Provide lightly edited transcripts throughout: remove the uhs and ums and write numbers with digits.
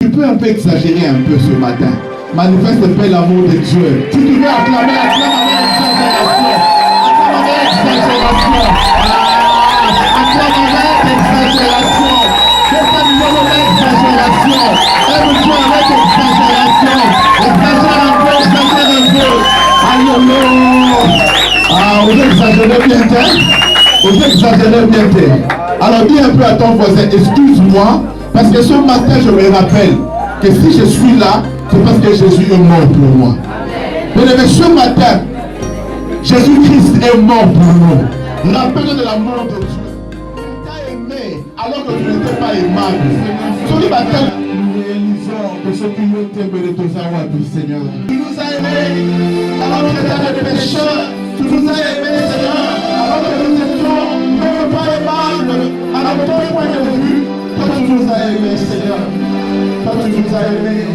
Tu peux un peu exagérer un peu ce matin. Manifeste le Père l'amour de Dieu. Si tu veux acclamer, acclame avec exagération. Acclame avec exagération. Acclame avec exagération. C'est ça le nom de l'exagération. Aime-toi avec exagération. Exagère un peu, exagère un peu. Alléluia. Vous exagérez bien, vous exagérez bien. Alors dis un peu à ton voisin, excuse-moi, parce que ce matin je me rappelle que si je suis là, c'est parce que Jésus est mort pour moi. Mais ce matin, Jésus-Christ est mort pour nous. Rappelle de l'amour de Dieu. Il t'a aimé alors que tu n'étais pas aimable. Ce matin, nous réalisons que ce qui nous t'aime de tous à Seigneur. Tu nous as aimés alors que nous étions des pécheurs. Tu nous as aimés, Seigneur, alors que nous étions même pas aimables. À ton point de vue, toi tu nous as aimés, Seigneur. Toi tu nous as aimés.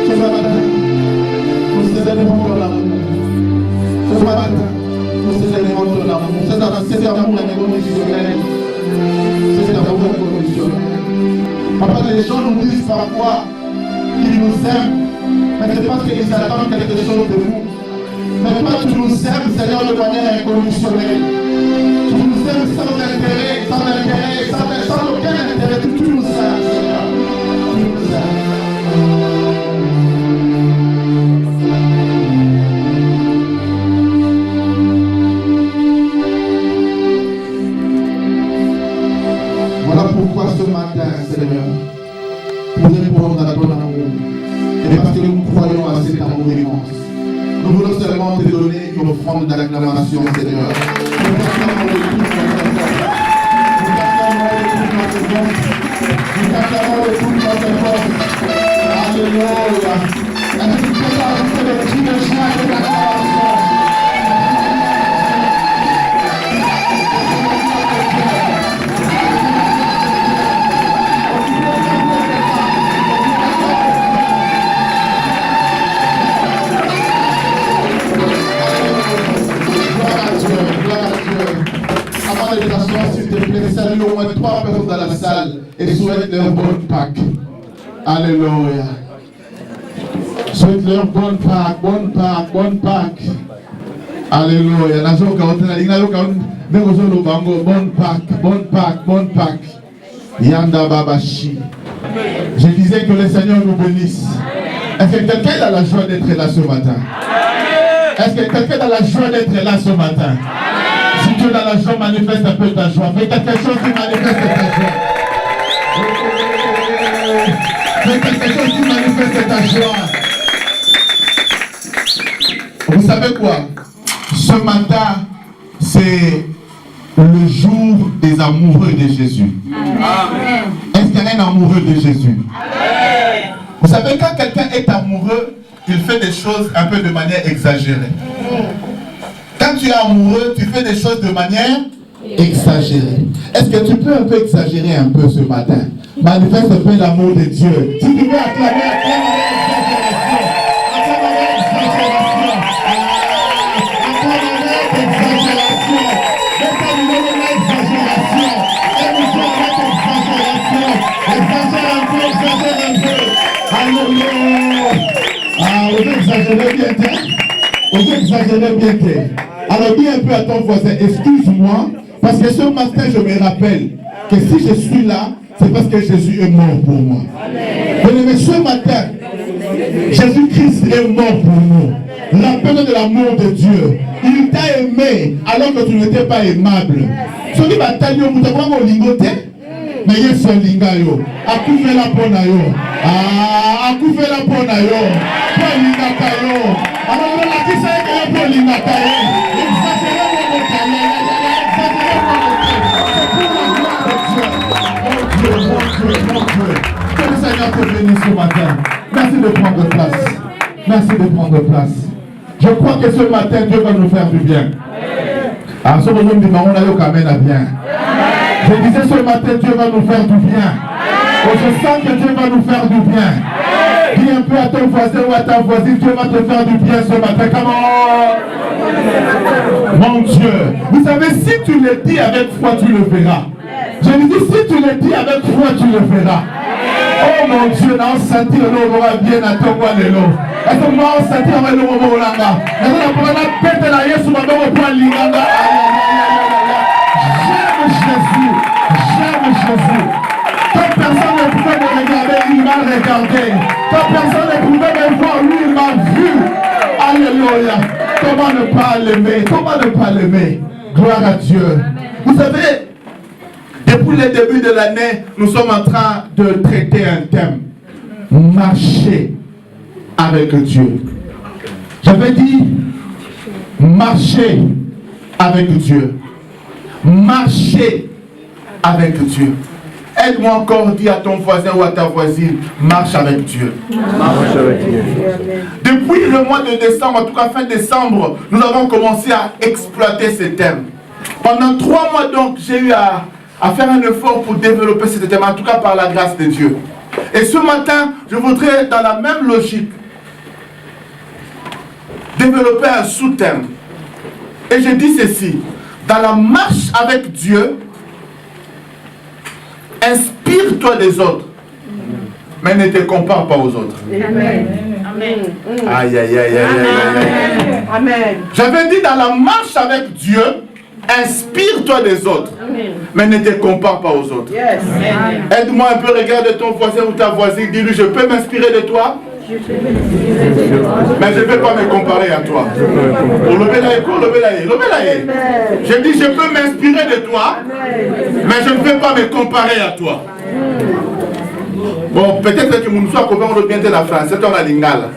Ce matin, nous célébrons ton amour. Ce matin, nous célébrons ton amour. C'est amour inconditionnel. C'est amour inconditionnel. Papa, les gens nous disent parfois qu'ils nous aiment, mais c'est parce qu'ils attendent quelque chose de nous. Mais toi, tu nous aimes, Seigneur, de manière inconditionnelle. Tu nous aimes sans intérêt, sans aucun intérêt. Tu nous aimes, Seigneur. Tu nous aimes. Voilà pourquoi ce matin, Seigneur, nous répondons à ton amour. Et parce que nous croyons à cet amour immense. Nous voulons seulement te donner une offrande d'acclamation, Seigneur. Nous t'acclamons de toute notre force. Alléluia. Est-ce que tu peux ajouter le cri de joie et d'acclamation? S'il te plaît, salue au moins 3 personnes dans la salle et souhaite leur bonne Pâques. Alléluia. Souhaite leur bonne Pâques, bonne Pâques, bonne Pâques. Alléluia. Bonne Pâques, bonne Pâques, bonne Pâques. Yanda Babashi. Je disais que le Seigneur nous bénisse. Est-ce que quelqu'un a la joie d'être là ce matin? Est-ce que quelqu'un a la joie d'être là ce matin? Si tu as la joie, manifeste un peu ta joie. Fais quelque chose qui manifeste ta joie. Fais quelque chose qui manifeste ta joie. Vous savez quoi? Ce matin, c'est le jour des amoureux de Jésus. Amen. Est-ce qu'il y a un amoureux de Jésus? Amen. Vous savez, quand quelqu'un est amoureux, il fait des choses un peu de manière exagérée. Quand tu es amoureux, tu fais des choses de manière exagérée. Est-ce que tu peux un peu exagérer un peu ce matin? Manifeste un peu l'amour de Dieu. Si tu veux acclamer, acclame avec exagération. Acclame avec exagération. Acclame avec exagération. Détermine l'exagération. Aime-toi avec exagération. Exagère un peu, exagère un peu. Alléluia. Vous exagérez bien, vous exagérez bien. Alors dis un peu à ton voisin, excuse-moi, parce que ce matin je me rappelle que si je suis là, c'est parce que Jésus est mort pour moi. Mais ce matin, Jésus-Christ est mort pour nous. Rappelle de l'amour de Dieu. Il t'a aimé alors que tu n'étais pas aimable. Ce qui va t'aider, vous avez un lingoté. Mais il y a ce lingayo. Akoufe la pona yo. Akoufe la pona yo. Pas lingakayo. Alors la qui sait que pas lingakayo. Exagérez mon Dieu. Que le Seigneur te bénisse ce matin. Merci de prendre place. Merci de prendre place. Je crois que ce matin, Dieu va nous faire du bien. Ah, ce moment du on a eu quand même bien. Je disais ce matin, Dieu va nous faire du bien. Je sens que Dieu va nous faire du bien. Dis un peu à ton voisin ou à ta voisine, Dieu va te faire du bien ce matin. Comment? Mon Dieu. Vous savez, si tu le dis avec foi, tu le verras. Je me dis, si tu le dis avec foi, tu le verras. Oh mon Dieu, non, sentir le mot bien à ton roi de l'eau. Est-ce que moi, sentir le mot là? Est-ce que la bête là, Yesu m'a donné au point l'inganga. J'aime Jésus. J'aime Jésus. Quand personne ne pouvait me regarder, il m'a regardé. Quand personne ne pouvait me voir, lui, il m'a vu. Alléluia. Comment ne pas l'aimer? Comment ne pas l'aimer? Gloire à Dieu. Vous savez, depuis le début de l'année, nous sommes en train de traiter un thème. Marcher avec Dieu. J'avais dit, marcher avec Dieu. Marcher avec Dieu. Aide-moi encore, dis à ton voisin ou à ta voisine, marche avec Dieu. Marche avec Dieu. Depuis le mois de décembre, en tout cas fin décembre, nous avons commencé à exploiter ce thème. Pendant 3 mois donc, j'ai eu à faire un effort pour développer ce thème, en tout cas par la grâce de Dieu. Et ce matin, je voudrais, dans la même logique, développer un sous-thème. Et je dis ceci, dans la marche avec Dieu, inspire-toi des autres, mais ne te compare pas aux autres. Amen. Aïe, aïe, aïe, aïe, aïe. Amen. J'avais dit, dans la marche avec Dieu, inspire-toi des autres, mais ne te compare pas aux autres. Yes. Aide-moi un peu, regarde ton voisin ou ta voisine, dis-lui, je peux m'inspirer de toi, mais je ne vais pas me comparer à toi. Je dis, je peux m'inspirer de toi, mais je ne vais pas me comparer à toi. Bon, peut-être que nous sommes copains de bien de la France, c'est ton lingala.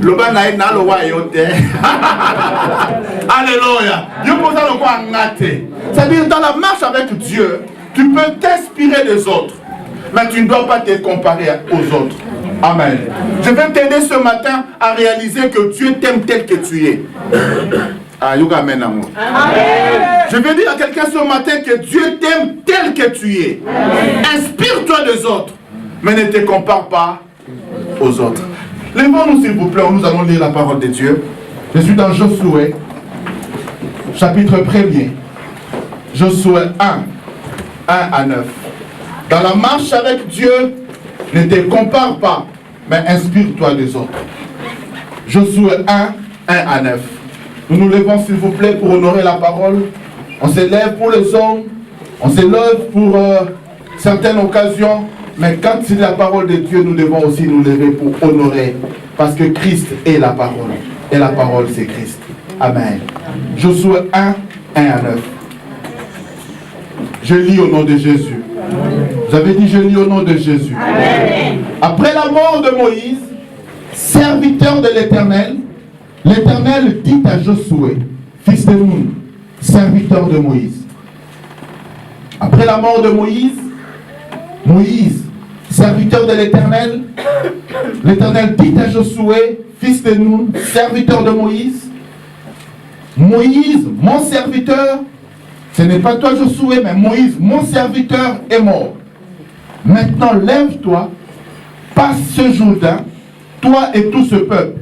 Loba na ina lo wa yote. Alléluia. Dieu pose le quoi ngate. C'est-à-dire dans la marche avec Dieu, tu peux t'inspirer des autres, mais tu ne dois pas te comparer aux autres. Amen. Je vais t'aider ce matin à réaliser que Dieu t'aime tel que tu es. Amen, amour. Je vais dire à quelqu'un ce matin que Dieu t'aime tel que tu es. Inspire-toi des autres, mais ne te compare pas aux autres. Lèvons-nous s'il vous plaît, nous allons lire la parole de Dieu. Je suis dans Josué, chapitre 1er. Josué 1, 1 à 9. Dans la marche avec Dieu, ne te compare pas, mais inspire-toi des autres. Josué 1, 1 à 9. Nous nous levons s'il vous plaît pour honorer la parole. On s'élève pour les hommes, on s'élève pour certaines occasions, mais quand c'est la parole de Dieu, nous devons aussi nous lever pour honorer, parce que Christ est la parole, et la parole c'est Christ. Amen. Josué 1, 1 à 9. Je lis au nom de Jésus. Vous avez dit, je lis au nom de Jésus. Amen. Après la mort de Moïse, serviteur de l'Éternel, l'Éternel dit à Josué, fils de Nun, serviteur de Moïse. Après la mort de Moïse, serviteur de l'Éternel, l'Éternel dit à Josué, fils de Nun, serviteur de Moïse, Moïse, mon serviteur, ce n'est pas toi Josué, mais Moïse, mon serviteur, est mort. Maintenant, lève-toi, passe ce Jourdain, toi et tout ce peuple,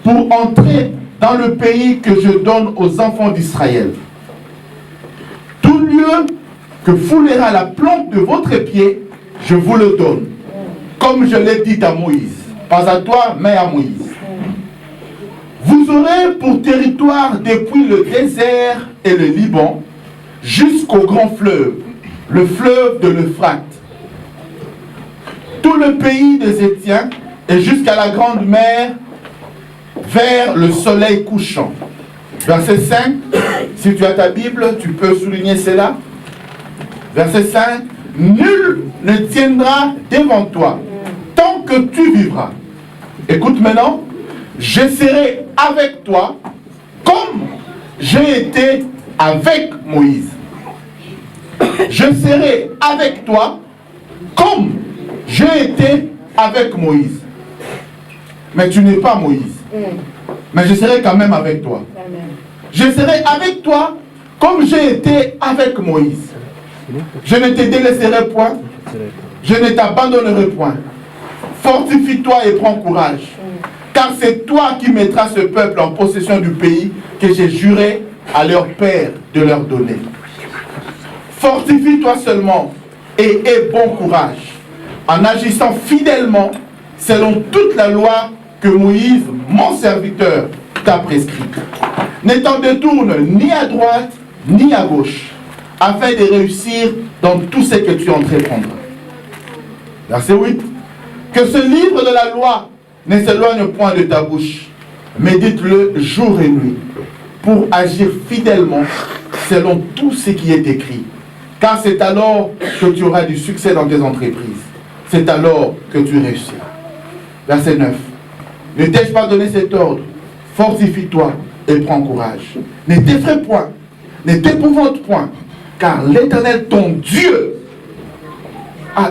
pour entrer dans le pays que je donne aux enfants d'Israël. Tout lieu que foulera la plante de votre pied, je vous le donne, comme je l'ai dit à Moïse. Pas à toi, mais à Moïse. Vous aurez pour territoire depuis le désert et le Liban, jusqu'au grand fleuve, le fleuve de l'Euphrate. Tout le pays des Hétiens et jusqu'à la grande mer, vers le soleil couchant. Verset 5, si tu as ta Bible, tu peux souligner cela. Verset 5, nul ne tiendra devant toi tant que tu vivras. Écoute maintenant, je serai avec toi comme j'ai été avec Moïse. Je serai avec toi comme j'ai été avec Moïse. Mais tu n'es pas Moïse. Mais je serai quand même avec toi. Je serai avec toi comme j'ai été avec Moïse. Je ne te délaisserai point. Je ne t'abandonnerai point. Fortifie-toi et prends courage. Car c'est toi qui mettras ce peuple en possession du pays que j'ai juré à leur père de leur donner. Fortifie-toi seulement et aie bon courage. en agissant fidèlement selon toute la loi que Moïse, mon serviteur, t'a prescrite. Ne t'en détourne ni à droite ni à gauche, afin de réussir dans tout ce que tu entreprendras. Verset 8. Que ce livre de la loi ne s'éloigne point de ta bouche, médite-le jour et nuit, pour agir fidèlement selon tout ce qui est écrit. Car c'est alors que tu auras du succès dans tes entreprises. C'est alors que tu réussiras. Verset 9. Ne t'ai-je pas donné cet ordre? Fortifie-toi et prends courage. Ne t'effraie point, ne t'épouvante point, car l'Éternel, ton Dieu,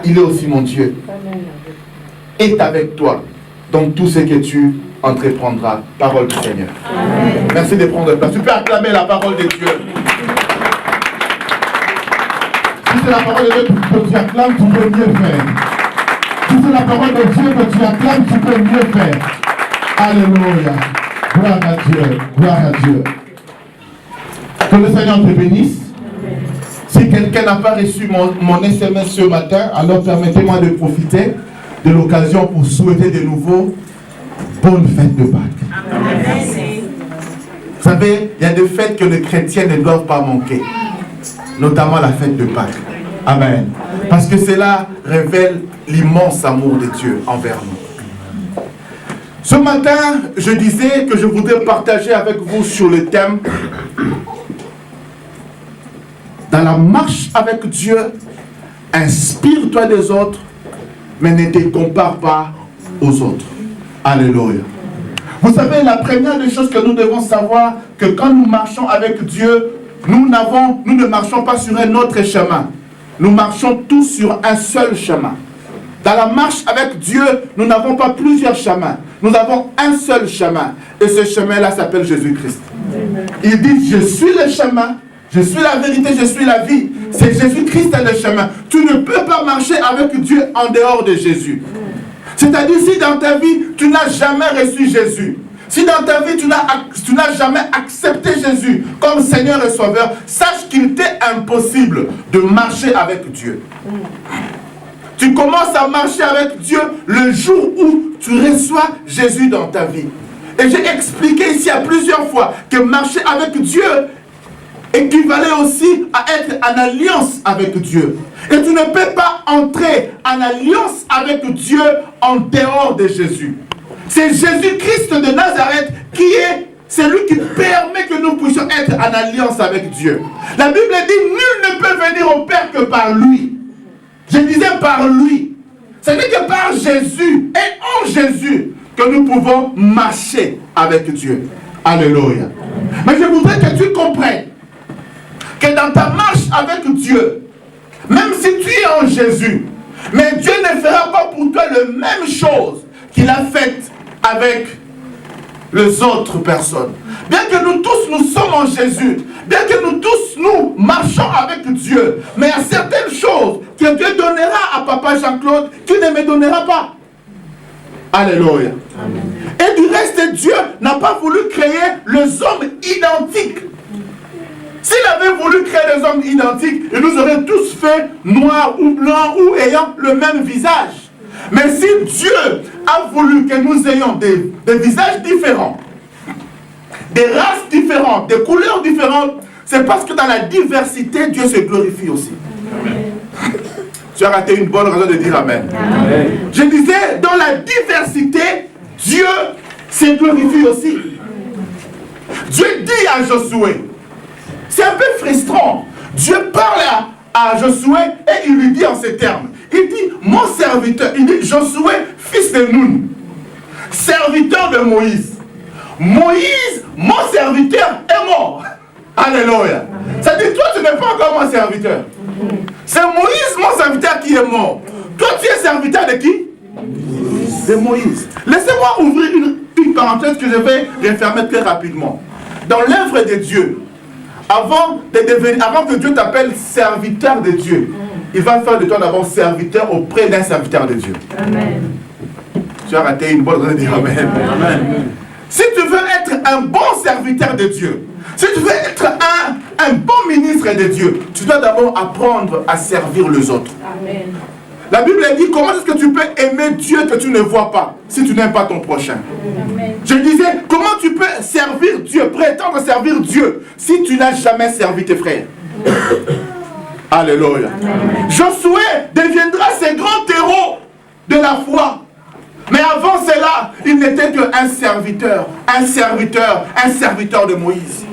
il est aussi mon Dieu, est avec toi dans tout ce que tu entreprendras. Parole du Seigneur. Amen. Merci de prendre place. Tu peux acclamer la parole de Dieu. Si c'est la parole de Dieu que tu acclames, tu peux mieux faire. Si c'est la parole de Dieu que tu acclames, tu peux mieux faire. Alléluia. Gloire à Dieu. Gloire à Dieu. Que le Seigneur te bénisse. Si quelqu'un n'a pas reçu mon SMS ce matin, alors permettez-moi de profiter de l'occasion pour souhaiter de nouveau bonne fête de Pâques. Vous savez, il y a des fêtes que les chrétiens ne doivent pas manquer, notamment la fête de Pâques. Amen. Parce que cela révèle l'immense amour de Dieu envers nous. Ce matin, je disais que je voudrais partager avec vous sur le thème dans la marche avec Dieu, inspire-toi des autres, mais ne te compare pas aux autres. Alléluia. Vous savez, la première des choses que nous devons savoir, que quand nous marchons avec Dieu, nous ne marchons pas sur un autre chemin. Nous marchons tous sur un seul chemin. Dans la marche avec Dieu, nous n'avons pas plusieurs chemins. Nous avons un seul chemin. Et ce chemin-là s'appelle Jésus-Christ. Il dit, je suis le chemin, je suis la vérité, je suis la vie. C'est Jésus-Christ le chemin. Tu ne peux pas marcher avec Dieu en dehors de Jésus. C'est-à-dire, si dans ta vie, tu n'as jamais reçu Jésus, si dans ta vie, tu n'as jamais accepté Jésus comme Seigneur et Sauveur, sache qu'il t'est impossible de marcher avec Dieu. Tu commences à marcher avec Dieu le jour où tu reçois Jésus dans ta vie. Et j'ai expliqué ici à plusieurs fois que marcher avec Dieu équivalait aussi à être en alliance avec Dieu. Et tu ne peux pas entrer en alliance avec Dieu en dehors de Jésus. C'est Jésus-Christ de Nazareth qui est celui qui permet que nous puissions être en alliance avec Dieu. La Bible dit, nul ne peut venir au Père que par lui. Je disais par lui. Ce n'est que par Jésus et en Jésus que nous pouvons marcher avec Dieu. Alléluia. Mais je voudrais que tu comprennes que dans ta marche avec Dieu, même si tu es en Jésus, mais Dieu ne fera pas pour toi la même chose qu'il a faite avec les autres personnes. Bien que nous tous, nous sommes en Jésus, bien que nous tous, nous marchons avec Dieu, mais il y a certaines choses que Dieu donnera à Papa Jean-Claude qu'il ne me donnera pas. Alléluia. Amen. Et du reste, Dieu n'a pas voulu créer les hommes identiques. S'il avait voulu créer des hommes identiques, il nous aurait tous fait noirs ou blancs ou ayant le même visage. Mais si Dieu a voulu que nous ayons des visages différents, des races différentes, des couleurs différentes, c'est parce que dans la diversité, Dieu se glorifie aussi. Amen. Tu as raté une bonne raison de dire Amen. Amen. Je disais, dans la diversité, Dieu se glorifie aussi. Dieu dit à Josué, c'est un peu frustrant. Dieu parle à Josué et il lui dit en ces termes. Il dit, mon serviteur, il dit, Josué, fils de Nun, serviteur de Moïse. Moïse, mon serviteur, est mort. Alléluia. Ça dit, toi, tu n'es pas encore mon serviteur. C'est Moïse, mon serviteur, qui est mort. Toi, tu es serviteur de qui? De Moïse. Laissez-moi ouvrir une parenthèse que je vais refermer très rapidement. Dans l'œuvre de Dieu, avant que Dieu t'appelle serviteur de Dieu, il va faire de toi d'abord serviteur auprès d'un serviteur de Dieu. Amen. Tu as raté une bonne raison de dire Amen. Amen. Si tu veux être un bon serviteur de Dieu, si tu veux être un bon ministre de Dieu, tu dois d'abord apprendre à servir les autres. Amen. La Bible dit, comment est-ce que tu peux aimer Dieu que tu ne vois pas si tu n'aimes pas ton prochain? Amen. Je disais, comment tu peux servir Dieu, prétendre servir Dieu si tu n'as jamais servi tes frères? Alléluia. Amen. Josué deviendra ce grand héros de la foi. Mais avant cela, il n'était qu'un serviteur, un serviteur de Moïse.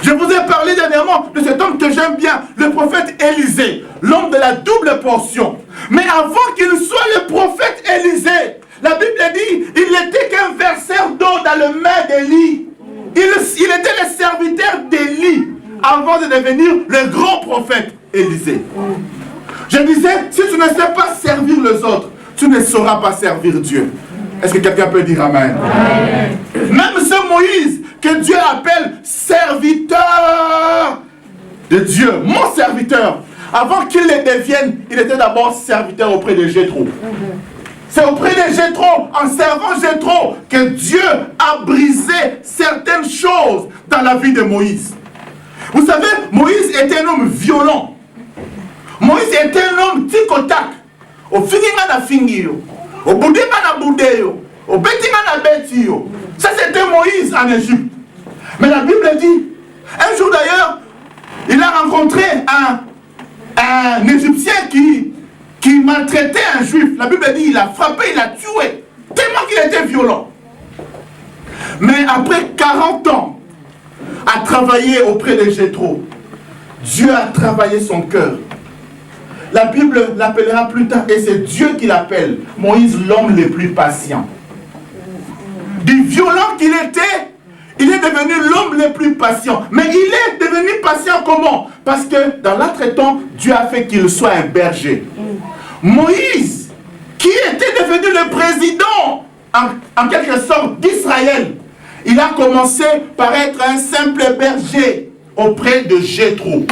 Je vous ai parlé dernièrement de cet homme que j'aime bien, le prophète Élisée, l'homme de la double portion. Mais avant qu'il soit le prophète Élisée, la Bible dit, il n'était qu'un verseur d'eau dans le main d'Élie. Il était le serviteur d'Élie avant de devenir le grand prophète Élisée. Je disais, si tu ne sais pas servir les autres, tu ne sauras pas servir Dieu. Est-ce que quelqu'un peut dire amen? Amen. Même ce Moïse que Dieu appelle serviteur de Dieu, mon serviteur, avant qu'il le devienne, il était d'abord serviteur auprès de Jéthro. C'est auprès de Jéthro, en servant Jéthro, que Dieu a brisé certaines choses dans la vie de Moïse. Vous savez, Moïse était un homme violent. Moïse était un homme tic-au-tac. Au finginga na fingio, au boudinga na boudéo, au betinga na betio. Ça c'était Moïse en Égypte. Mais la Bible dit, un jour d'ailleurs, il a rencontré un Égyptien qui maltraitait un Juif. La Bible dit, il a frappé, il a tué, tellement qu'il était violent. Mais après 40 ans, à travailler auprès de Jéthro, Dieu a travaillé son cœur. La Bible l'appellera plus tard, et c'est Dieu qui l'appelle, Moïse, l'homme le plus patient. Du violent qu'il était, il est devenu l'homme le plus patient. Mais il est devenu patient comment? Parce que dans l'entretemps, Dieu a fait qu'il soit un berger. Moïse, qui était devenu le président, en quelque sorte, d'Israël, il a commencé par être un simple berger auprès de Jéthro.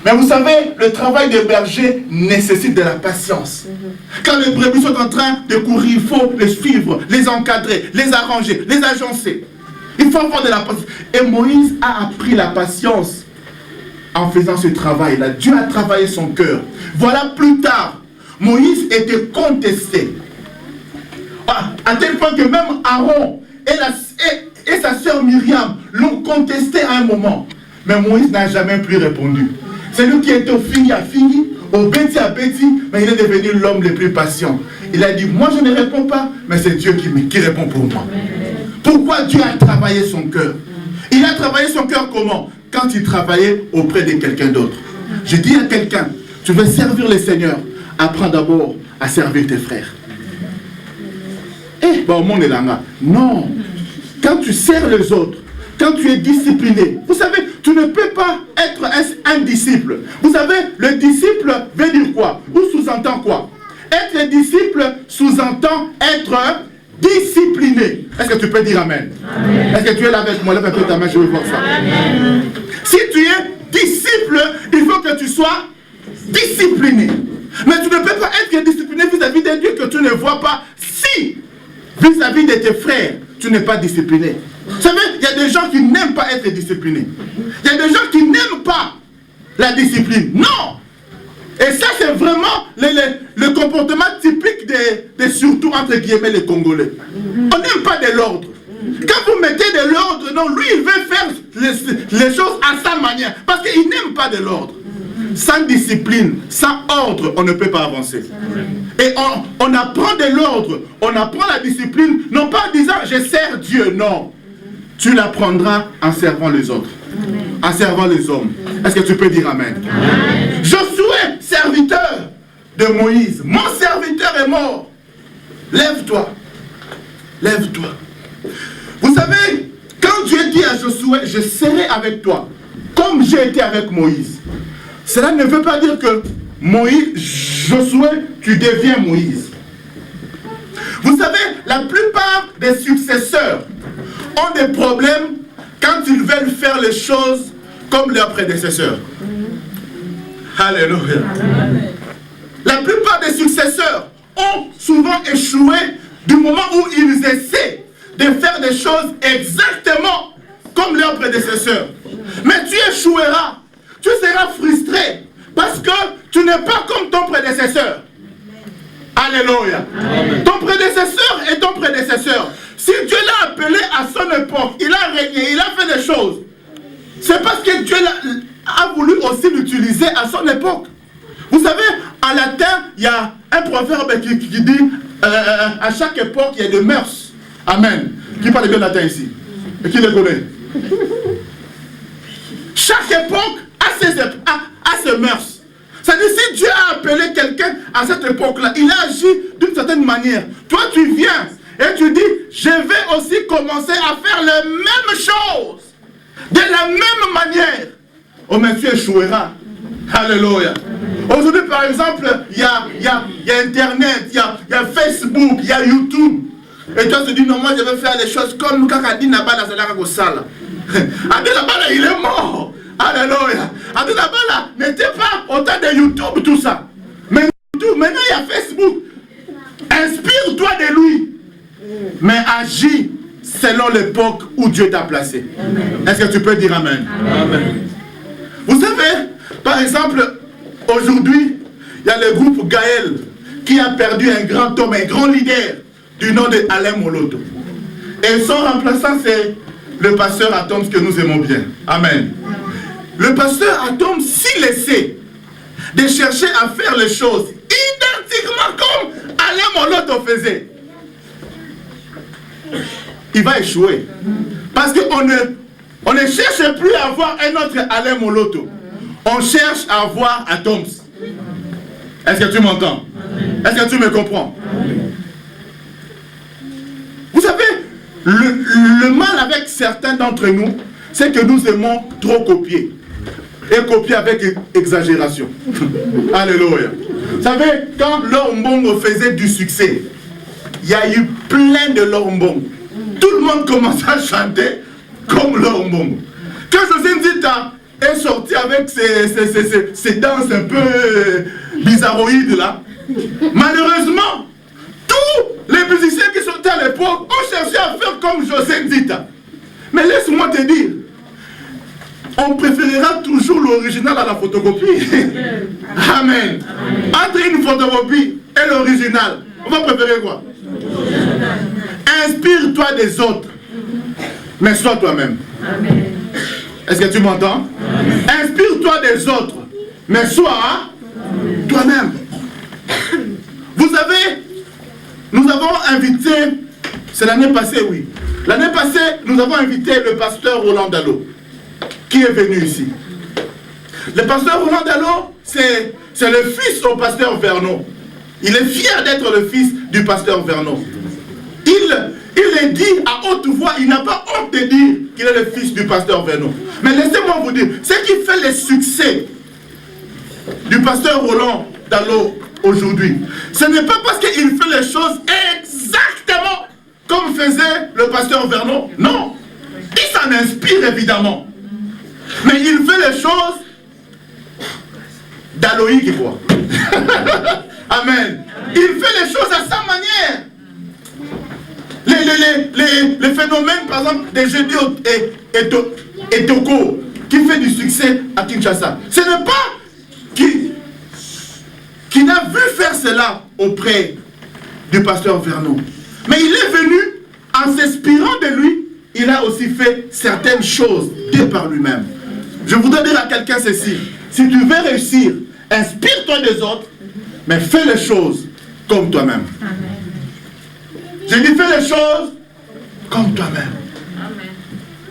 Mais vous savez, le travail de berger nécessite de la patience. Quand les brebis sont en train de courir, il faut les suivre, les encadrer, les arranger, les agencer. Il faut avoir de la patience. Et Moïse a appris la patience en faisant ce travail-là. Dieu a travaillé son cœur. Voilà, plus tard, Moïse était contesté. À tel point que même Aaron et sa sœur Myriam l'ont contesté à un moment. Mais Moïse n'a jamais plus répondu. C'est lui qui était au fini à fini, au bêti à bêti, mais il est devenu l'homme le plus patient. Il a dit, moi je ne réponds pas, mais c'est Dieu qui répond pour moi. Pourquoi Dieu a travaillé son cœur? Il a travaillé son cœur comment? Quand il travaillait auprès de quelqu'un d'autre. Je dis à quelqu'un, tu veux servir le Seigneur, apprends d'abord à servir tes frères. Eh, bon, mon élanga. Non. Quand tu sers les autres, quand tu es discipliné, vous savez, tu ne peux pas être un disciple. Vous savez, le disciple veut dire quoi? Ou sous-entend quoi? Être disciple sous-entend être discipliné. Est-ce que tu peux dire amen? Amen. Est-ce que tu es là avec moi? Lève un peu ta main, je veux voir ça. Amen. Si tu es disciple, il faut que tu sois discipliné. Mais tu ne peux pas être discipliné vis-à-vis de Dieu que tu ne vois pas si vis-à-vis de tes frères, tu n'es pas discipliné. Vous savez, il y a des gens qui n'aiment pas être disciplinés. Il y a des gens qui n'aiment pas la discipline. Non! Et ça, c'est vraiment le comportement typique des surtout, entre guillemets, les Congolais. On n'aime pas de l'ordre. Quand vous mettez de l'ordre, non, lui, il veut faire les choses à sa manière. Parce qu'il n'aime pas de l'ordre. Sans discipline, sans ordre, on ne peut pas avancer. Et on apprend de l'ordre, on apprend la discipline, non pas en disant « je sers Dieu », non. Tu l'apprendras en servant les autres, en servant les hommes. Est-ce que tu peux dire amen? Amen. Josué, serviteur de Moïse, mon serviteur est mort. Lève-toi, lève-toi. Vous savez, quand Dieu dit à Josué, je serai avec toi, comme j'ai été avec Moïse, cela ne veut pas dire que Josué, tu deviens Moïse. Vous savez, la plupart des successeurs ont des problèmes quand ils veulent faire les choses comme leurs prédécesseurs. Alléluia. La plupart des successeurs ont souvent échoué du moment où ils essaient de faire des choses exactement comme leurs prédécesseurs. Mais tu échoueras, tu seras frustré parce que tu n'es pas comme ton prédécesseur. Alléluia. Ton prédécesseur est ton prédécesseur. Si Dieu l'a appelé à son époque, il a régné, il a fait des choses. C'est parce que Dieu a voulu aussi l'utiliser à son époque. Vous savez, en latin, il y a un proverbe qui dit à chaque époque, il y a des mœurs. Amen. Qui parle bien latin ici? Et qui les connaît? Chaque époque a ses mœurs. C'est-à-dire, si Dieu a appelé quelqu'un à cette époque-là, il a agi d'une certaine manière. Toi, tu viens et tu dis, je vais aussi commencer à faire les mêmes choses. De la même manière. Oh, mais tu échoueras. Alléluia. Aujourd'hui, par exemple, il y a Internet, il y a Facebook, il y a YouTube. Et toi, tu dis, non, moi, je vais faire les choses comme quand Adi Nabala Zalakosala. Adi Nabala, il est mort. Alléluia. Adi Nabala n'était pas au temps de YouTube, tout ça. Mais maintenant, il y a Facebook. Inspire-toi de lui. Mais agis selon l'époque où Dieu t'a placé. Est-ce que tu peux dire Amen? Amen. Vous savez, par exemple, aujourd'hui, il y a le groupe Gaël qui a perdu un grand homme, un grand leader du nom de Alain Moloto. Et son remplaçant, c'est le pasteur Atom que nous aimons bien. Amen. Le pasteur Atom, s'il essaie de chercher à faire les choses identiquement comme Alain Moloto faisait, il va échouer. Parce qu'on ne cherche plus à avoir un autre Alain Moloto. On cherche à avoir Atoms. Est-ce que tu m'entends? Est-ce que tu me comprends? Vous savez, le mal avec certains d'entre nous, c'est que nous aimons trop copier. Et copier avec exagération. Alléluia. Vous savez, quand Lombongo faisait du succès, il y a eu plein de Lombongo. Tout le monde commençait à chanter comme Lombongo. Quand José Nzita est sorti avec ses danses un peu bizarroïdes là, malheureusement, tous les musiciens qui sortaient à l'époque ont cherché à faire comme José Nzita. Mais laisse-moi te dire, on préférera toujours l'original à la photocopie. Amen. Entre une photocopie et l'original, on va préférer quoi? Inspire-toi des autres, mais sois toi-même. Est-ce que tu m'entends? Inspire-toi des autres, mais sois toi-même. Vous savez, nous avons invité, c'est l'année passée, oui. L'année passée, nous avons invité le pasteur Roland Dallot, qui est venu ici. Le pasteur Roland Dallot, c'est le fils au pasteur Vernon. Il est fier d'être le fils du pasteur Vernon. Il est dit à haute voix, il n'a pas honte de dire qu'il est le fils du pasteur Vernon. Mais laissez-moi vous dire, ce qui fait le succès du pasteur Roland Dallot aujourd'hui, ce n'est pas parce qu'il fait les choses exactement comme faisait le pasteur Vernon. Non, il s'en inspire évidemment. Mais il fait les choses d'Aloïque, quoi. Amen. Il fait les choses à sa manière. Les phénomènes, par exemple, des Jeudi et Toko, qui fait du succès à Kinshasa. Ce n'est pas qui n'a vu faire cela auprès du pasteur Vernon. Mais il est venu, en s'inspirant de lui, il a aussi fait certaines choses de par lui-même. Je voudrais dire à quelqu'un ceci. Si tu veux réussir, inspire-toi des autres, mais fais les choses comme toi-même. J'ai dit, fais les choses comme toi-même.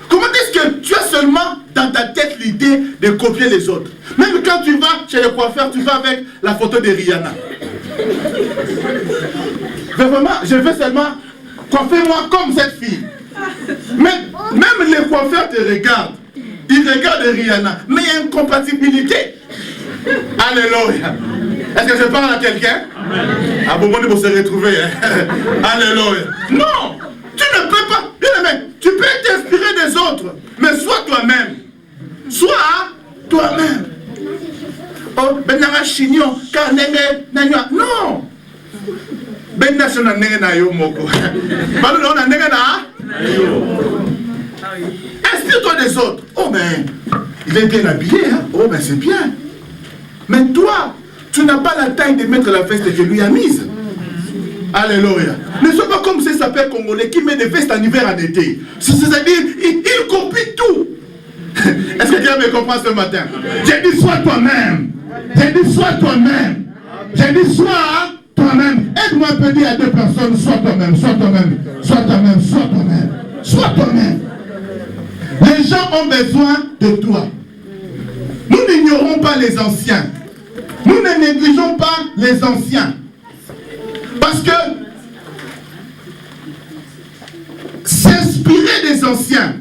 Comment est-ce que tu as seulement dans ta tête l'idée de copier les autres? Même quand tu vas chez le coiffeur, tu vas avec la photo de Rihanna. Vraiment, je veux seulement coiffer-moi comme cette fille. Mais même les coiffeurs te regardent. Ils regardent Rihanna. Mais il y a une compatibilité. Alléluia. Est-ce que je parle à quelqu'un? Ah bon, on se retrouver. Hein? Alléluia. Non, tu ne peux pas. Bien aimé, tu peux t'inspirer des autres, mais sois toi-même. Sois toi-même. Oh, benara chignon, car nenge nanyo. Non. Benna sona nenge na yo moko. Pardon, on a nenge na. Inspire-toi des autres. Oh mais il est bien habillé. Hein? Oh mais c'est bien. Mais toi, tu n'as pas la taille de mettre la veste que lui a mise. Alléluia. Ne sois pas comme ces sapeurs congolais qui mettent des vestes en hiver en été. C'est-à-dire, ils copient tout. Est-ce que Dieu me comprend ce matin? J'ai dit, sois toi-même. J'ai dit, sois toi-même. J'ai dit, sois toi-même. Aide-moi un peu dire à deux personnes, sois toi-même, sois toi-même, sois toi-même, sois toi-même, sois toi-même. Les gens ont besoin de toi. Nous n'ignorons pas les anciens. Nous ne négligeons pas les anciens. Parce que s'inspirer des anciens,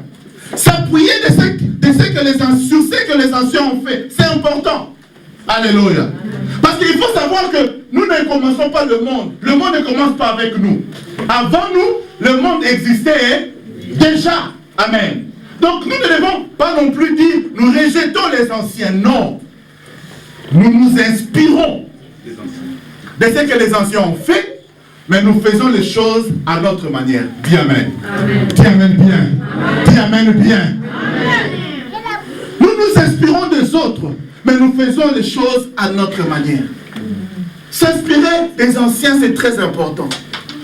s'appuyer sur ce que les anciens ont fait, c'est important. Alléluia. Parce qu'il faut savoir que nous ne commençons pas le monde. Le monde ne commence pas avec nous. Avant nous, le monde existait déjà. Amen. Donc nous ne devons pas non plus dire nous rejetons les anciens. Non. Nous nous inspirons de ce que les anciens ont fait, mais nous faisons les choses à notre manière. Dis amen. Dis amen bien. Dis amen bien. Amen. Nous nous inspirons des autres, mais nous faisons les choses à notre manière. S'inspirer des anciens, c'est très important.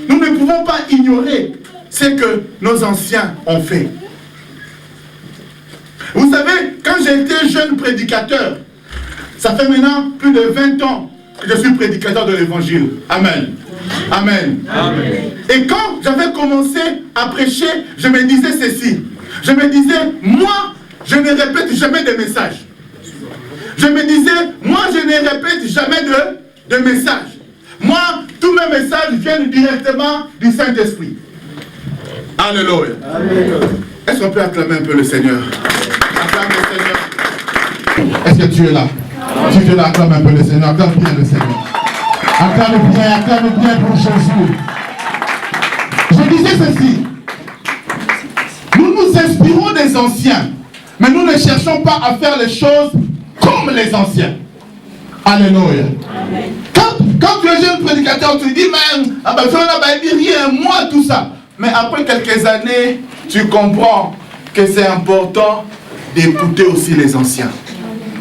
Nous ne pouvons pas ignorer ce que nos anciens ont fait. Vous savez, quand j'étais jeune prédicateur, ça fait maintenant plus de 20 ans que je suis prédicateur de l'évangile. Amen. Amen. Amen. Et quand j'avais commencé à prêcher, je me disais ceci. Je me disais, moi, je ne répète jamais de messages. Je me disais, moi, je ne répète jamais de messages. Moi, tous mes messages viennent directement du Saint-Esprit. Alléluia. Est-ce qu'on peut acclamer un peu le Seigneur? Acclame le Seigneur. Est-ce que tu es là? Si tu es là, acclame un peu le Seigneur. Acclame bien le Seigneur. Acclame bien pour Jésus. Je disais ceci. Nous nous inspirons des anciens, mais nous ne cherchons pas à faire les choses comme les anciens. Alléluia. Quand tu es jeune prédicateur, tu dis, même, rien, moi, tout ça. Mais après quelques années, tu comprends que c'est important d'écouter aussi les anciens,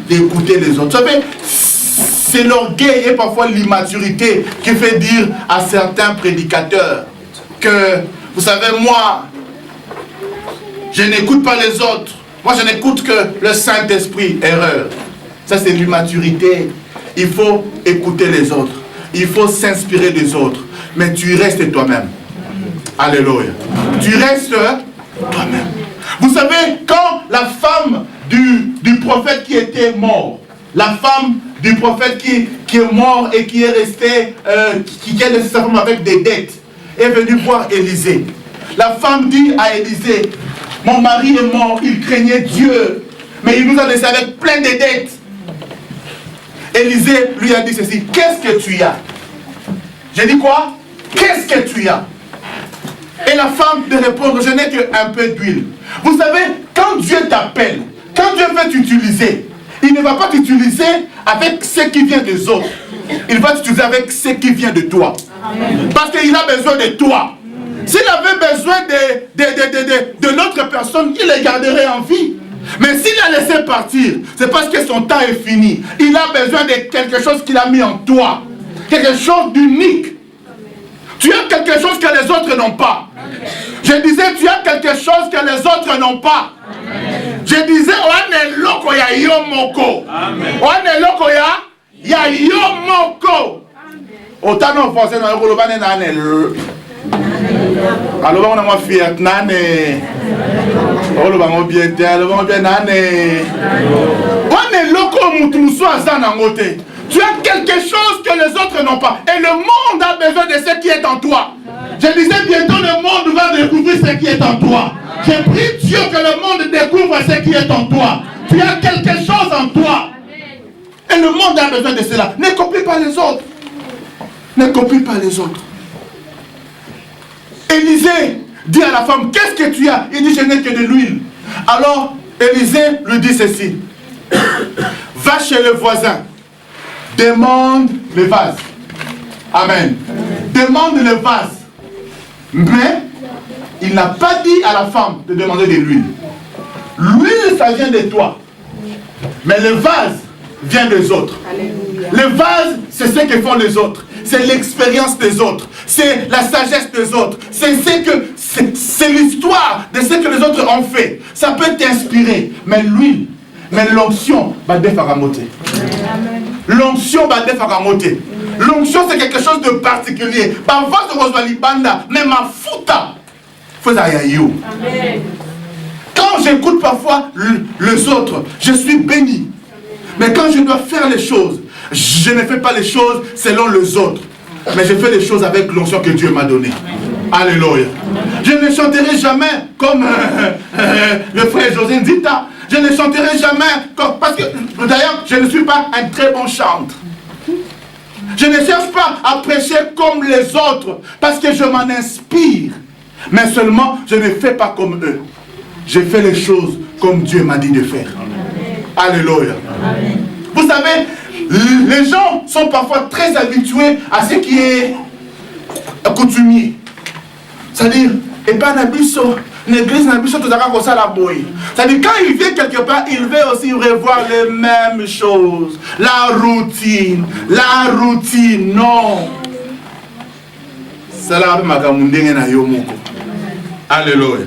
d'écouter les autres. Vous savez, c'est l'orgueil et parfois l'immaturité qui fait dire à certains prédicateurs que, vous savez, moi, je n'écoute pas les autres. Moi, je n'écoute que le Saint-Esprit. Erreur. Ça, c'est l'immaturité. Il faut écouter les autres. Il faut s'inspirer des autres. Mais tu restes toi-même. Alléluia. Tu restes toi-même. Vous savez, quand la femme du prophète qui était mort, la femme du prophète qui est mort et qui est resté, qui a laissé sa femme avec des dettes, est venue voir Élisée. La femme dit à Élisée, mon mari est mort, il craignait Dieu, mais il nous a laissé avec plein de dettes. Élisée lui a dit ceci, qu'est-ce que tu as? J'ai dit quoi? Qu'est-ce que tu as? Et la femme de répondre, je n'ai qu'un peu d'huile. Vous savez, quand Dieu t'appelle, quand Dieu veut t'utiliser, il ne va pas t'utiliser avec ce qui vient des autres. Il va t'utiliser avec ce qui vient de toi. Amen. Parce qu'il a besoin de toi. S'il avait besoin de l'autre personne, il les garderait en vie. Mais s'il a laissé partir, c'est parce que son temps est fini. Il a besoin de quelque chose qu'il a mis en toi. Quelque chose d'unique. Tu as quelque chose que les autres n'ont pas. Je disais, tu as quelque chose que les autres n'ont pas. Je disais, on est loko ya yomoko. On est loko ya yomoko. Autant en français, on est loko ya alors on a ma fille nane on va bien on est loko mutuso azana ngote. Tu as quelque chose que les autres n'ont pas. Et le monde a besoin de ce qui est en toi. Je disais, bientôt le monde va découvrir ce qui est en toi. J'ai pris Dieu que le monde découvre ce qui est en toi. Tu as quelque chose en toi. Et le monde a besoin de cela. Ne copie pas les autres. Ne copie pas les autres. Élisée dit à la femme, qu'est-ce que tu as? Il dit, je n'ai que de l'huile. Alors, Élisée lui dit ceci. Va chez le voisin. Demande le vase. Amen. Demande le vase. Mais, il n'a pas dit à la femme de demander de l'huile. L'huile, ça vient de toi. Mais le vase vient des autres. Alléluia. Le vase, c'est ce que font les autres. c'est l'expérience des autres, c'est la sagesse des autres, c'est l'histoire de ce que les autres ont fait. Ça peut t'inspirer, mais l'huile, mais l'onction va te faire monter. L'onction va te faire monter. L'onction, c'est quelque chose de particulier. Mais ma fouta, quand j'écoute parfois les autres, je suis béni. Mais quand je dois faire les choses, je ne fais pas les choses selon les autres. Mais je fais les choses avec l'onction que Dieu m'a donnée. Alléluia. Je ne chanterai jamais comme le frère José Ndita. Je ne chanterai jamais comme... Parce que d'ailleurs, je ne suis pas un très bon chanteur. Je ne cherche pas à prêcher comme les autres. Parce que je m'en inspire. Mais seulement, je ne fais pas comme eux. Je fais les choses comme Dieu m'a dit de faire. Alléluia. Amen. Vous savez, les gens sont parfois très habitués à ce qui est coutumier. C'est-à-dire, et pas n'abisso, l'église n'abisso tout ça comme ça la boy. C'est-à-dire, quand il vient quelque part, il veut aussi revoir les mêmes choses. La routine, non. C'est là alléluia.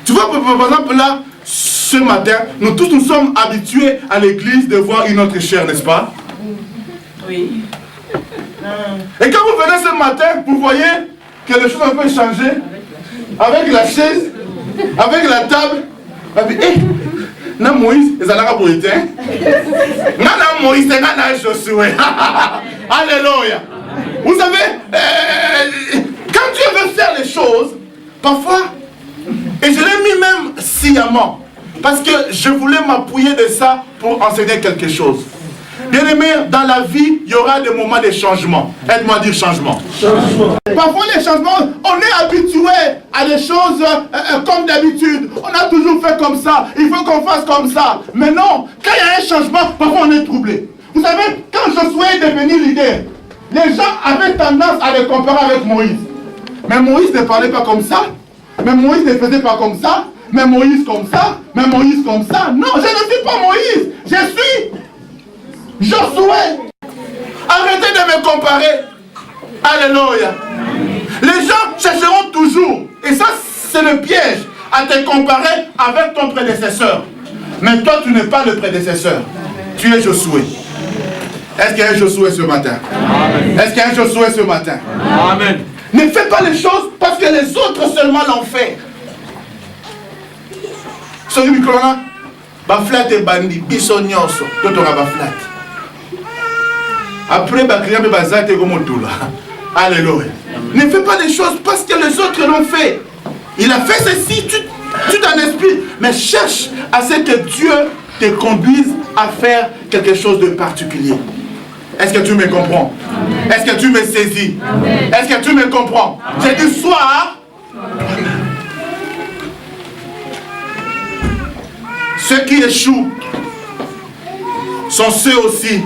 Tu vois, par exemple, là, ce matin, nous tous nous sommes habitués à l'église de voir une autre chair, n'est-ce pas? Oui. Et quand vous venez ce matin, vous voyez que les choses ont peu changé. Avec la chaise, avec la table. Na Moïse, ils allaient pour éteindre. Na Moïse, na Josué. Alléluia. Vous savez, quand Dieu veut faire les choses, parfois, et je l'ai mis même sciemment, parce que je voulais m'appuyer de ça pour enseigner quelque chose. Bien aimé, dans la vie, il y aura des moments de changement. Aide-moi à dire changement. Parfois, les changements, on est habitué à des choses comme d'habitude. On a toujours fait comme ça. Il faut qu'on fasse comme ça. Mais non, quand il y a un changement, parfois on est troublé. Vous savez, quand Josué est devenu leader, les gens avaient tendance à le comparer avec Moïse. Mais Moïse ne parlait pas comme ça. Mais Moïse ne faisait pas comme ça. Mais Moïse comme ça. Mais Moïse comme ça. Non, je ne suis pas Moïse. Je suis Josué. Arrêtez de me comparer. Alléluia. Les gens chercheront toujours, et ça c'est le piège, à te comparer avec ton prédécesseur. Mais toi tu n'es pas le prédécesseur. Tu es Josué. Est-ce qu'il y a un Josué ce matin? Est-ce qu'il y a un Josué ce matin? Amen. Ne fais pas les choses parce que les autres seulement l'ont fait. Ce micro-là, baflat et bandi, bisognoso, tout aura baflat. Après, bakriya be bazate comme tout là. Alléluia. Ne fais pas les choses parce que les autres l'ont fait. Il a fait ceci, tu t'en inspires. Mais cherche à ce que Dieu te conduise à faire quelque chose de particulier. Est-ce que tu me comprends? Est-ce que tu me saisis? Est-ce que tu me comprends? J'ai dit soir. Ceux qui échouent sont ceux aussi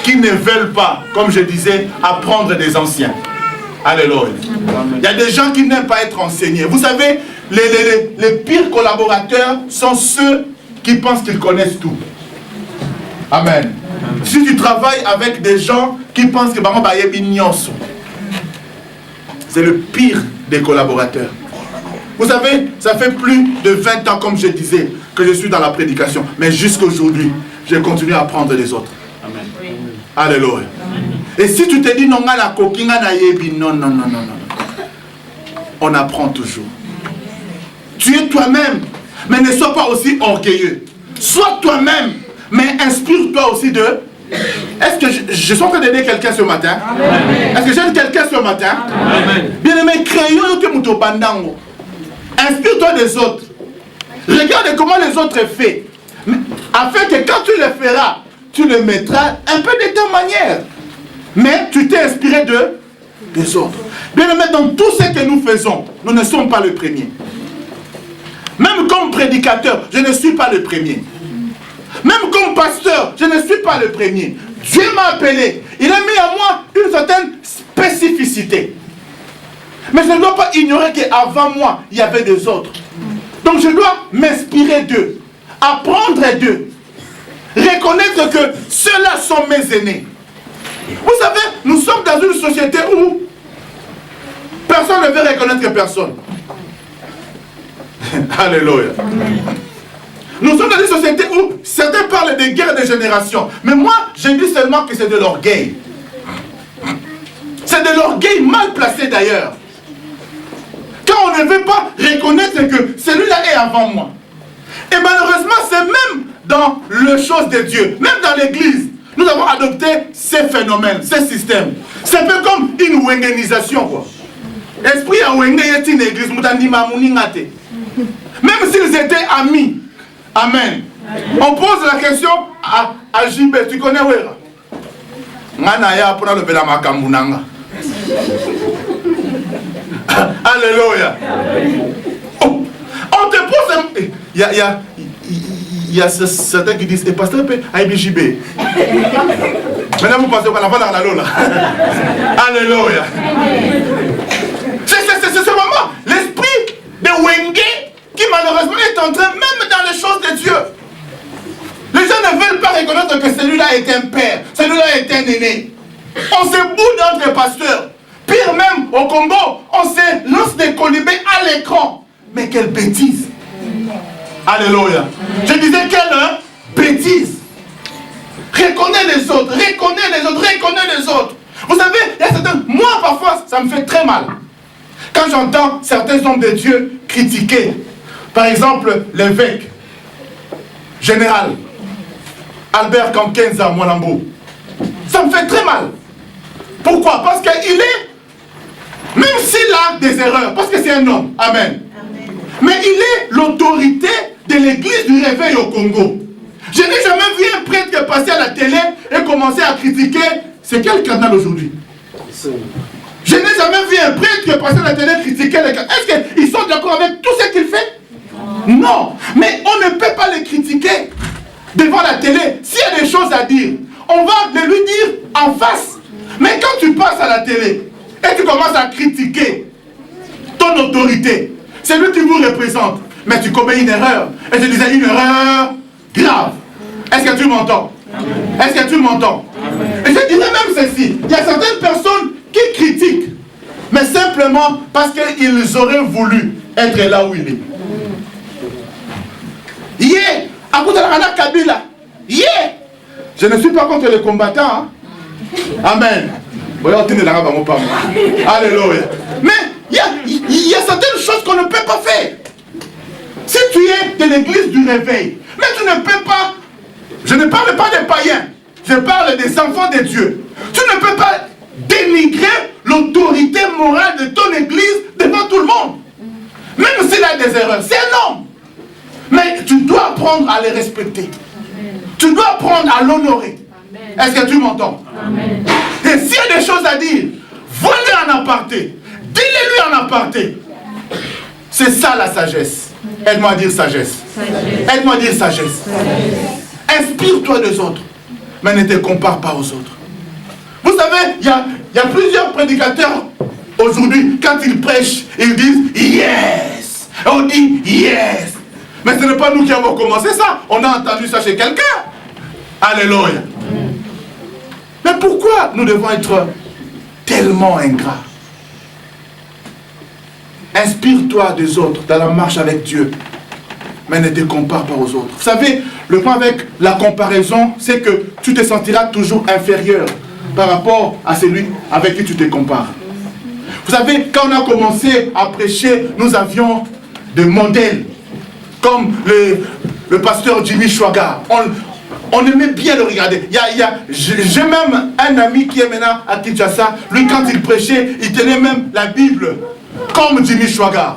qui ne veulent pas, comme je disais, apprendre des anciens. Alléluia. Il y a des gens qui n'aiment pas être enseignés. Vous savez, les pires collaborateurs sont ceux qui pensent qu'ils connaissent tout. Amen. Si tu travailles avec des gens qui pensent que c'est le pire des collaborateurs. Vous savez, ça fait plus de 20 ans, comme je disais, que je suis dans la prédication. Mais jusqu'aujourd'hui, je continue à apprendre des autres. Amen. Oui. Alléluia. Amen. Et si tu te dis non, non. On apprend toujours. Tu es toi-même, mais ne sois pas aussi orgueilleux. Sois toi-même, mais inspire-toi aussi de... Est-ce que je suis en train d'aider quelqu'un ce matin? Est-ce que j'aide quelqu'un ce matin? Amen. Bien aimé, créons que muto bandango. Inspire-toi des autres. Regarde comment les autres font. Afin que quand tu le feras, tu le mettras un peu de ta manière. Mais tu t'es inspiré des autres. Bien aimé, dans tout ce que nous faisons, nous ne sommes pas le premier. Même comme prédicateur, je ne suis pas le premier. Même comme pasteur, je ne suis pas le premier. Dieu m'a appelé. Il a mis à moi une certaine spécificité. Mais je ne dois pas ignorer qu'avant moi, il y avait des autres. Donc je dois m'inspirer d'eux, apprendre d'eux, reconnaître que ceux-là sont mes aînés. Vous savez, nous sommes dans une société où personne ne veut reconnaître personne. Alléluia. Nous sommes dans une société où certains parlent des guerres de génération. Mais moi, je dis seulement que c'est de l'orgueil. C'est de l'orgueil mal placé d'ailleurs. Quand on ne veut pas reconnaître que celui-là est avant moi. Et malheureusement, c'est même dans les choses de Dieu, même dans l'église, nous avons adopté ces phénomènes, ces systèmes. C'est un peu comme une wengenisation, quoi. Esprit à wenge est une église, même s'ils étaient amis. Amen. On pose la question à JB, tu connais Wera? Alléluia. Oh, on te pose il y a certains qui disent, et pasteur JB. Maintenant vous pensez qu'on a pas dans la lola. Alléluia. C'est ce moment, l'esprit de Wenge qui malheureusement est en train, même dans les choses de Dieu. Les gens ne veulent pas reconnaître que celui-là est un père, celui-là est un aîné. On se boude entre pasteurs. Pire même, au Congo, on se lance des colibés à l'écran. Mais quelle bêtise. Alléluia. Je disais quelle bêtise. Reconnais les autres, reconnais les autres, reconnais les autres. Vous savez, il y a certains... Moi, parfois, ça me fait très mal. Quand j'entends certains hommes de Dieu critiquer, par exemple, l'évêque général Albert Kankenza Mwalambo, ça me fait très mal. Pourquoi? Parce qu'il est, même s'il a des erreurs, parce que c'est un homme, amen. Mais il est l'autorité de l'église du réveil au Congo. Je n'ai jamais vu un prêtre passer à la télé et commencer à critiquer. C'est quel canal aujourd'hui? Je n'ai jamais vu un prêtre passer à la télé et critiquer les canaux. Est-ce qu'ils sont d'accord avec tout ce qu'il fait? Non. Mais on ne peut pas les critiquer devant la télé. S'il y a des choses à dire, on va les lui dire en face. Mais quand tu passes à la télé et tu commences à critiquer ton autorité, c'est lui qui vous représente, mais tu commets une erreur. Et je disais une erreur grave. Est-ce que tu m'entends? Est-ce que tu m'entends? Et je dirais même ceci, il y a certaines personnes qui critiquent, mais simplement parce qu'ils auraient voulu être là où il est. À côté de la Kabila, je ne suis pas contre les combattants. Hein? Amen. Alléluia. Mais il y a certaines choses qu'on ne peut pas faire. Si tu es de l'église du réveil, mais tu ne peux pas, je ne parle pas des païens, je parle des enfants de Dieu. Tu ne peux pas dénigrer l'autorité morale de ton église devant tout le monde. Même s'il a des erreurs, c'est un homme. Mais tu dois apprendre à les respecter. Tu dois apprendre à l'honorer. Est-ce que tu m'entends? Et s'il y a des choses à dire, vois-les en aparté. Dis-les lui en aparté. C'est ça la sagesse. Aide-moi à dire sagesse. Aide-moi à dire sagesse. Inspire-toi des autres, mais ne te compare pas aux autres. Vous savez, il y a plusieurs prédicateurs aujourd'hui, quand ils prêchent, ils disent yes. On dit yes. Mais ce n'est pas nous qui avons commencé ça. On a entendu ça chez quelqu'un. Alléluia. Mais pourquoi nous devons être tellement ingrats? Inspire-toi des autres dans la marche avec Dieu, mais ne te compare pas aux autres. Vous savez, le point avec la comparaison, c'est que tu te sentiras toujours inférieur par rapport à celui avec qui tu te compares. Vous savez, quand on a commencé à prêcher, nous avions des modèles, comme le pasteur Jimmy Chouaga. On aimait bien le regarder. J'ai même un ami qui est maintenant à Kinshasa. Lui, quand il prêchait, il tenait même la Bible comme Jimmy Chouaga.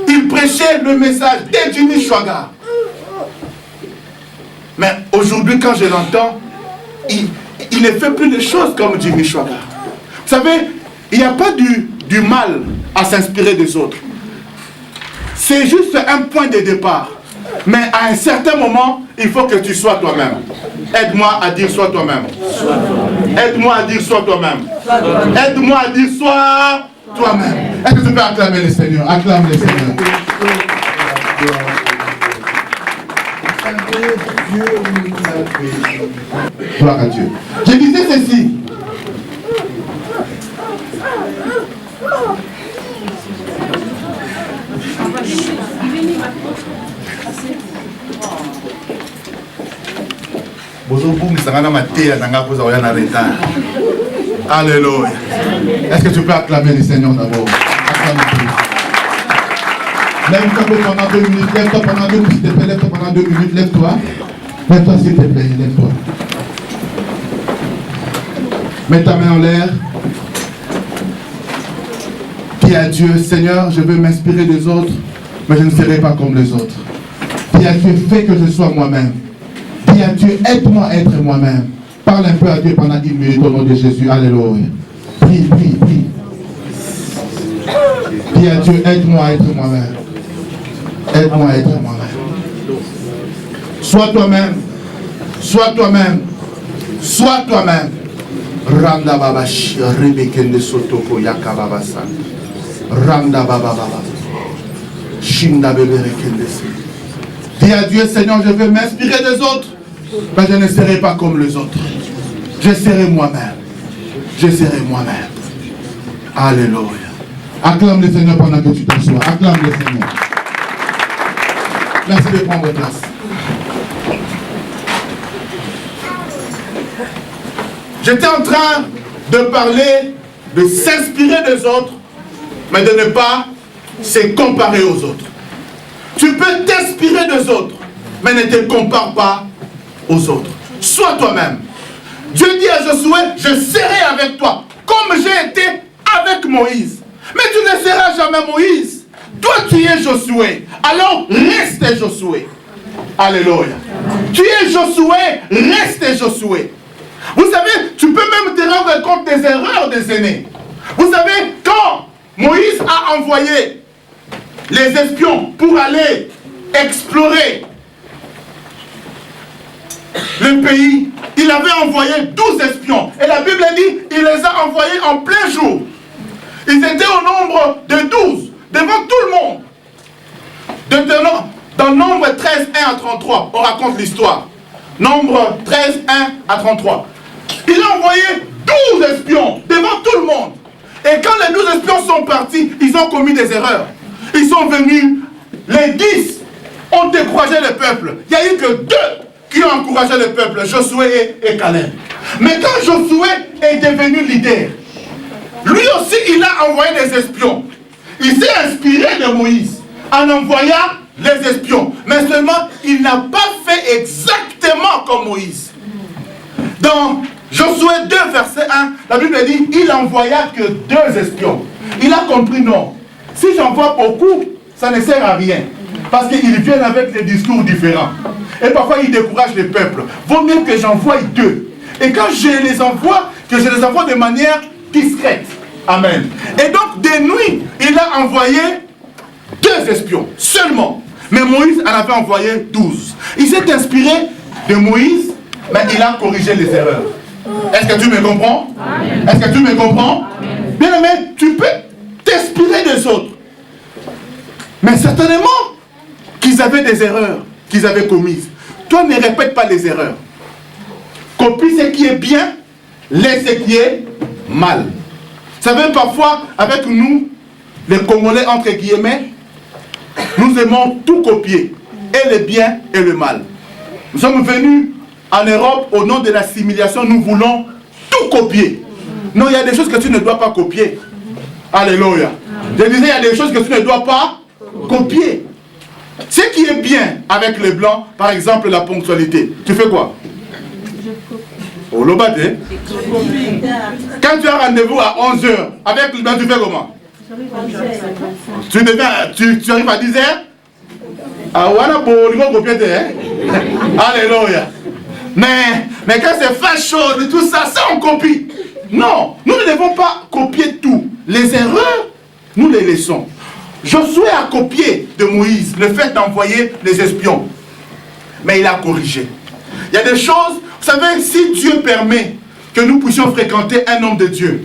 Il prêchait le message de Jimmy Chouaga. Mais aujourd'hui, quand je l'entends, il ne fait plus de choses comme Jimmy Chouaga. Vous savez, il n'y a pas du mal à s'inspirer des autres. C'est juste un point de départ. Mais à un certain moment, il faut que tu sois toi-même. Aide-moi à dire sois toi-même. Aide-moi à dire sois toi-même. Aide-moi à dire sois toi-même. Est-ce que tu peux acclamer le Seigneur? Acclame le Seigneur. Gloire à Dieu. Je disais ceci. Alléluia. Est-ce que tu peux acclamer le Seigneur d'abord? Lève-toi pendant 2 minutes, lève-toi pendant 2 minutes, s'il te plaît, lève-toi pendant 2 minutes, lève-toi. Lève-toi s'il te plaît, lève-toi. Mets ta main en l'air. Dis à Dieu, Seigneur, je veux m'inspirer des autres, mais je ne serai pas comme les autres. Dis à Dieu, fais que je sois moi-même. Dis à Dieu, aide-moi à être moi-même. Parle un peu à Dieu pendant 1 minute au nom de Jésus. Alléluia. Prie, prie, prie. Dis à Dieu, aide-moi à être moi-même. Aide-moi à être moi-même. Sois toi-même. Sois toi-même. Sois toi-même. Randa babashi, rebekende sotoko yakababasa. Randa babababa. Shinda beberekende. Dis à Dieu, Seigneur, je veux m'inspirer des autres, mais je ne serai pas comme les autres. Je serai moi-même. Je serai moi-même. Alléluia. Acclame le Seigneur pendant que tu t'assois. Acclame le Seigneur. Merci de prendre place. J'étais en train de parler de s'inspirer des autres, mais de ne pas se comparer aux autres. Tu peux t'inspirer des autres, mais ne te compare pas aux autres. Sois toi-même. Dieu dit à Josué, je serai avec toi, comme j'ai été avec Moïse. Mais tu ne seras jamais Moïse. Toi, tu es Josué. Alors, reste Josué. Alléluia. Tu es Josué, reste Josué. Vous savez, tu peux même te rendre compte des erreurs des aînés. Vous savez, quand Moïse a envoyé les espions pour aller explorer le pays, il avait envoyé 12 espions. Et la Bible dit, il les a envoyés en plein jour. Ils étaient au nombre de 12, devant tout le monde. Dans Nombre 13, 1 à 33, on raconte l'histoire. Nombre 13, 1 à 33. Il a envoyé 12 espions devant tout le monde. Et quand les 12 espions sont partis, ils ont commis des erreurs. Ils sont venus, les 10 ont découragé le peuple. Il n'y a eu que 2 qui ont encouragé le peuple, Josué et Caleb. Mais quand Josué est devenu leader, lui aussi il a envoyé des espions. Il s'est inspiré de Moïse en envoyant les espions. Mais seulement, il n'a pas fait exactement comme Moïse. Dans Josué 2, verset 1, la Bible dit, il n'envoya que 2 espions. Il a compris, non. Si j'envoie beaucoup, ça ne sert à rien. Parce qu'ils viennent avec des discours différents. Et parfois, ils découragent le peuple. Vaut mieux que j'envoie 2. Et quand je les envoie, que je les envoie de manière discrète. Amen. Et donc, de nuit, il a envoyé 2 espions seulement. Mais Moïse en avait envoyé 12. Il s'est inspiré de Moïse, mais il a corrigé les erreurs. Est-ce que tu me comprends? Est-ce que tu me comprends? Bien aimé, tu peux t'inspirer des autres. Mais certainement qu'ils avaient des erreurs qu'ils avaient commises. Toi, ne répète pas les erreurs. Copie ce qui est bien, laisse ce qui est mal. Vous savez, parfois, avec nous, les Congolais, entre guillemets, nous aimons tout copier, et le bien et le mal. Nous sommes venus en Europe au nom de l'assimilation, nous voulons tout copier. Non, il y a des choses que tu ne dois pas copier. Alléluia. Je disais, il y a des choses que tu ne dois pas copier. Ce qui est bien avec les blancs, par exemple la ponctualité, tu fais quoi? Au Lobate. Quand tu as rendez-vous à 11h, avec le blanc, tu fais comment? Tu arrives à 10h? Ah, voilà, pour copier, alléluia. Mais quand c'est facho et tout ça, ça on copie. Non, nous ne devons pas copier tout. Les erreurs, nous les laissons. Josué a copié de Moïse le fait d'envoyer les espions. Mais il a corrigé. Il y a des choses, vous savez, si Dieu permet que nous puissions fréquenter un homme de Dieu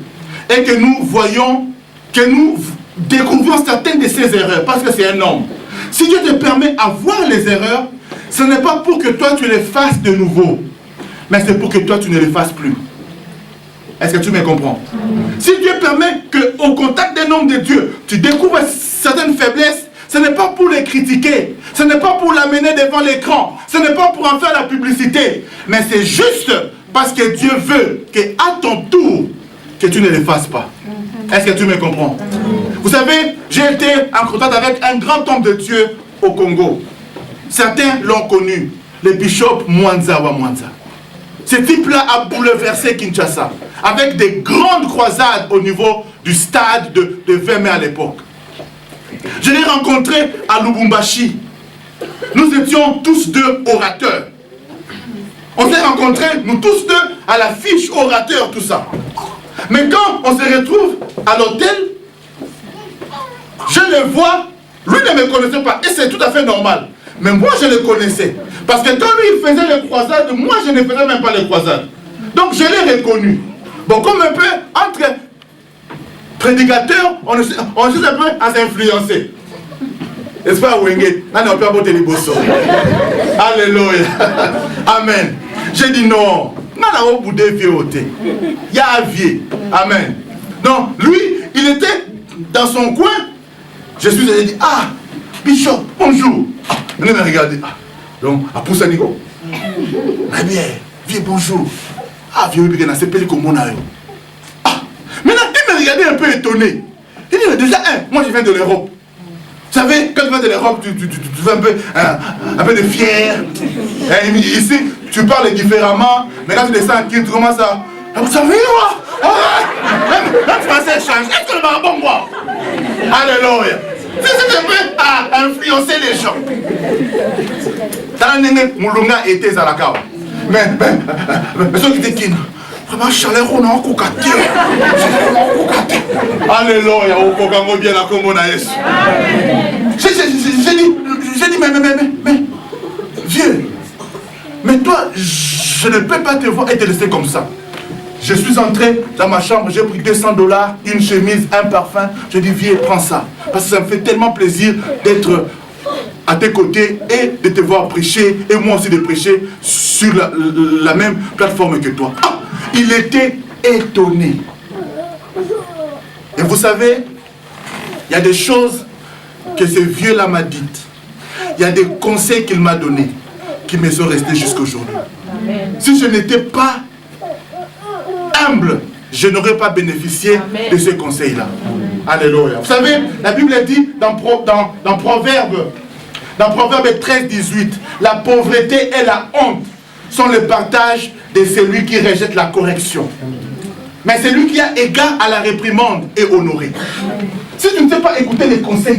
et que nous voyons, que nous découvrions certaines de ses erreurs, parce que c'est un homme. Si Dieu te permet à voir les erreurs, ce n'est pas pour que toi tu les fasses de nouveau, mais c'est pour que toi tu ne les fasses plus. Est-ce que tu me comprends? Si Dieu permet qu'au contact d'un homme de Dieu, tu découvres certaines faiblesses, ce n'est pas pour les critiquer, ce n'est pas pour l'amener devant l'écran, ce n'est pas pour en faire la publicité, mais c'est juste parce que Dieu veut qu'à ton tour, que tu ne les fasses pas. Est-ce que tu me comprends? Vous savez, j'ai été en contact avec un grand homme de Dieu au Congo. Certains l'ont connu, le bishop Mwanza wa Mwanza. Ce type-là a bouleversé Kinshasa, avec des grandes croisades au niveau du stade de 20 mai à l'époque. Je l'ai rencontré à Lubumbashi. Nous étions tous deux orateurs. On s'est rencontrés, nous tous deux, à la fiche orateur, tout ça. Mais quand on se retrouve à l'hôtel, je le vois, lui ne me connaissait pas, et c'est tout à fait normal. Mais moi, je le connaissais. Parce que quand lui, il faisait les croisades, moi, je ne faisais même pas les croisades. Donc, je l'ai reconnu. Bon, comme un peu, entre prédicateurs, on essaie un peu à s'influencer. N'est-ce pas, Wenge? Alléluia. Amen. J'ai dit non. Il y a un vieux. Amen. Donc, lui, il était dans son coin. Je suis allé dire, ah, Bishop, bonjour. Il m'a regardé. Ah, donc, à Poussanigo. Ah bien, vieux, bonjour. Ah, vieux, il a s'appelé comme mon aïe. Ah, maintenant, il m'a regardé un peu étonné. Il dit, déjà, moi, je viens de l'Europe. Vous savez, quand tu viens de l'Europe, tu fais un peu de fier. Et ici, tu parles différemment. Mais quand tu descends en Kin, tu commences à... Vous savez, moi, même français change. Est-ce que le marabon, moi? Alléluia. C'est un peu à influencer les gens. Moulunga était à la cave. Mais ceux qui disent Kin, vraiment, chaleur, on a un coup à terre. Alléluia, au Kokango bien la Congo Naïs. J'ai dit, mais, vieux, mais toi, je ne peux pas te voir et te laisser comme ça. Je suis entré dans ma chambre, j'ai pris $200, une chemise, un parfum. Je dis, vieux, prends ça. Parce que ça me fait tellement plaisir d'être à tes côtés et de te voir prêcher, et moi aussi de prêcher sur la même plateforme que toi. Ah, il était étonné. Et vous savez, il y a des choses que ce vieux-là m'a dites. Il y a des conseils qu'il m'a donnés qui me sont restés jusqu'aujourd'hui. Si je n'étais pas humble, je n'aurais pas bénéficié de ces conseils-là. Alléluia. Vous savez, la Bible dit dans Proverbe 13, 18, la pauvreté et la honte sont le partage de celui qui rejette la correction. Mais celui qui a égard à la réprimande est honoré. Si tu ne sais pas écouter les conseils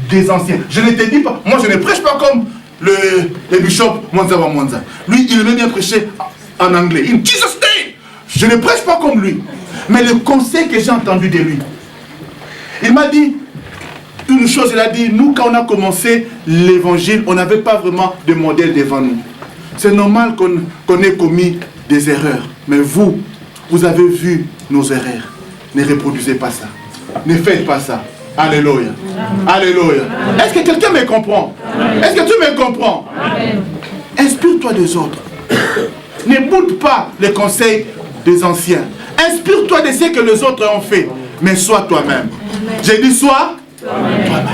des anciens, je ne te dis pas, moi je ne prêche pas comme le bishop Mwanza wa Mwanza. Lui, il aime bien prêcher en anglais. In Jesus' name! Je ne prêche pas comme lui. Mais le conseil que j'ai entendu de lui, il m'a dit une chose, il a dit, nous quand on a commencé l'évangile, on n'avait pas vraiment de modèle devant nous. C'est normal qu'on ait commis des erreurs. Mais vous avez vu nos erreurs. Ne reproduisez pas ça. Ne faites pas ça. Alléluia. Alléluia. Est-ce que quelqu'un me comprend? Est-ce que tu me comprends? Inspire-toi des autres. N'écoute pas les conseils des anciens. Inspire-toi de ce que les autres ont fait. Mais sois toi-même. J'ai dit sois toi-même.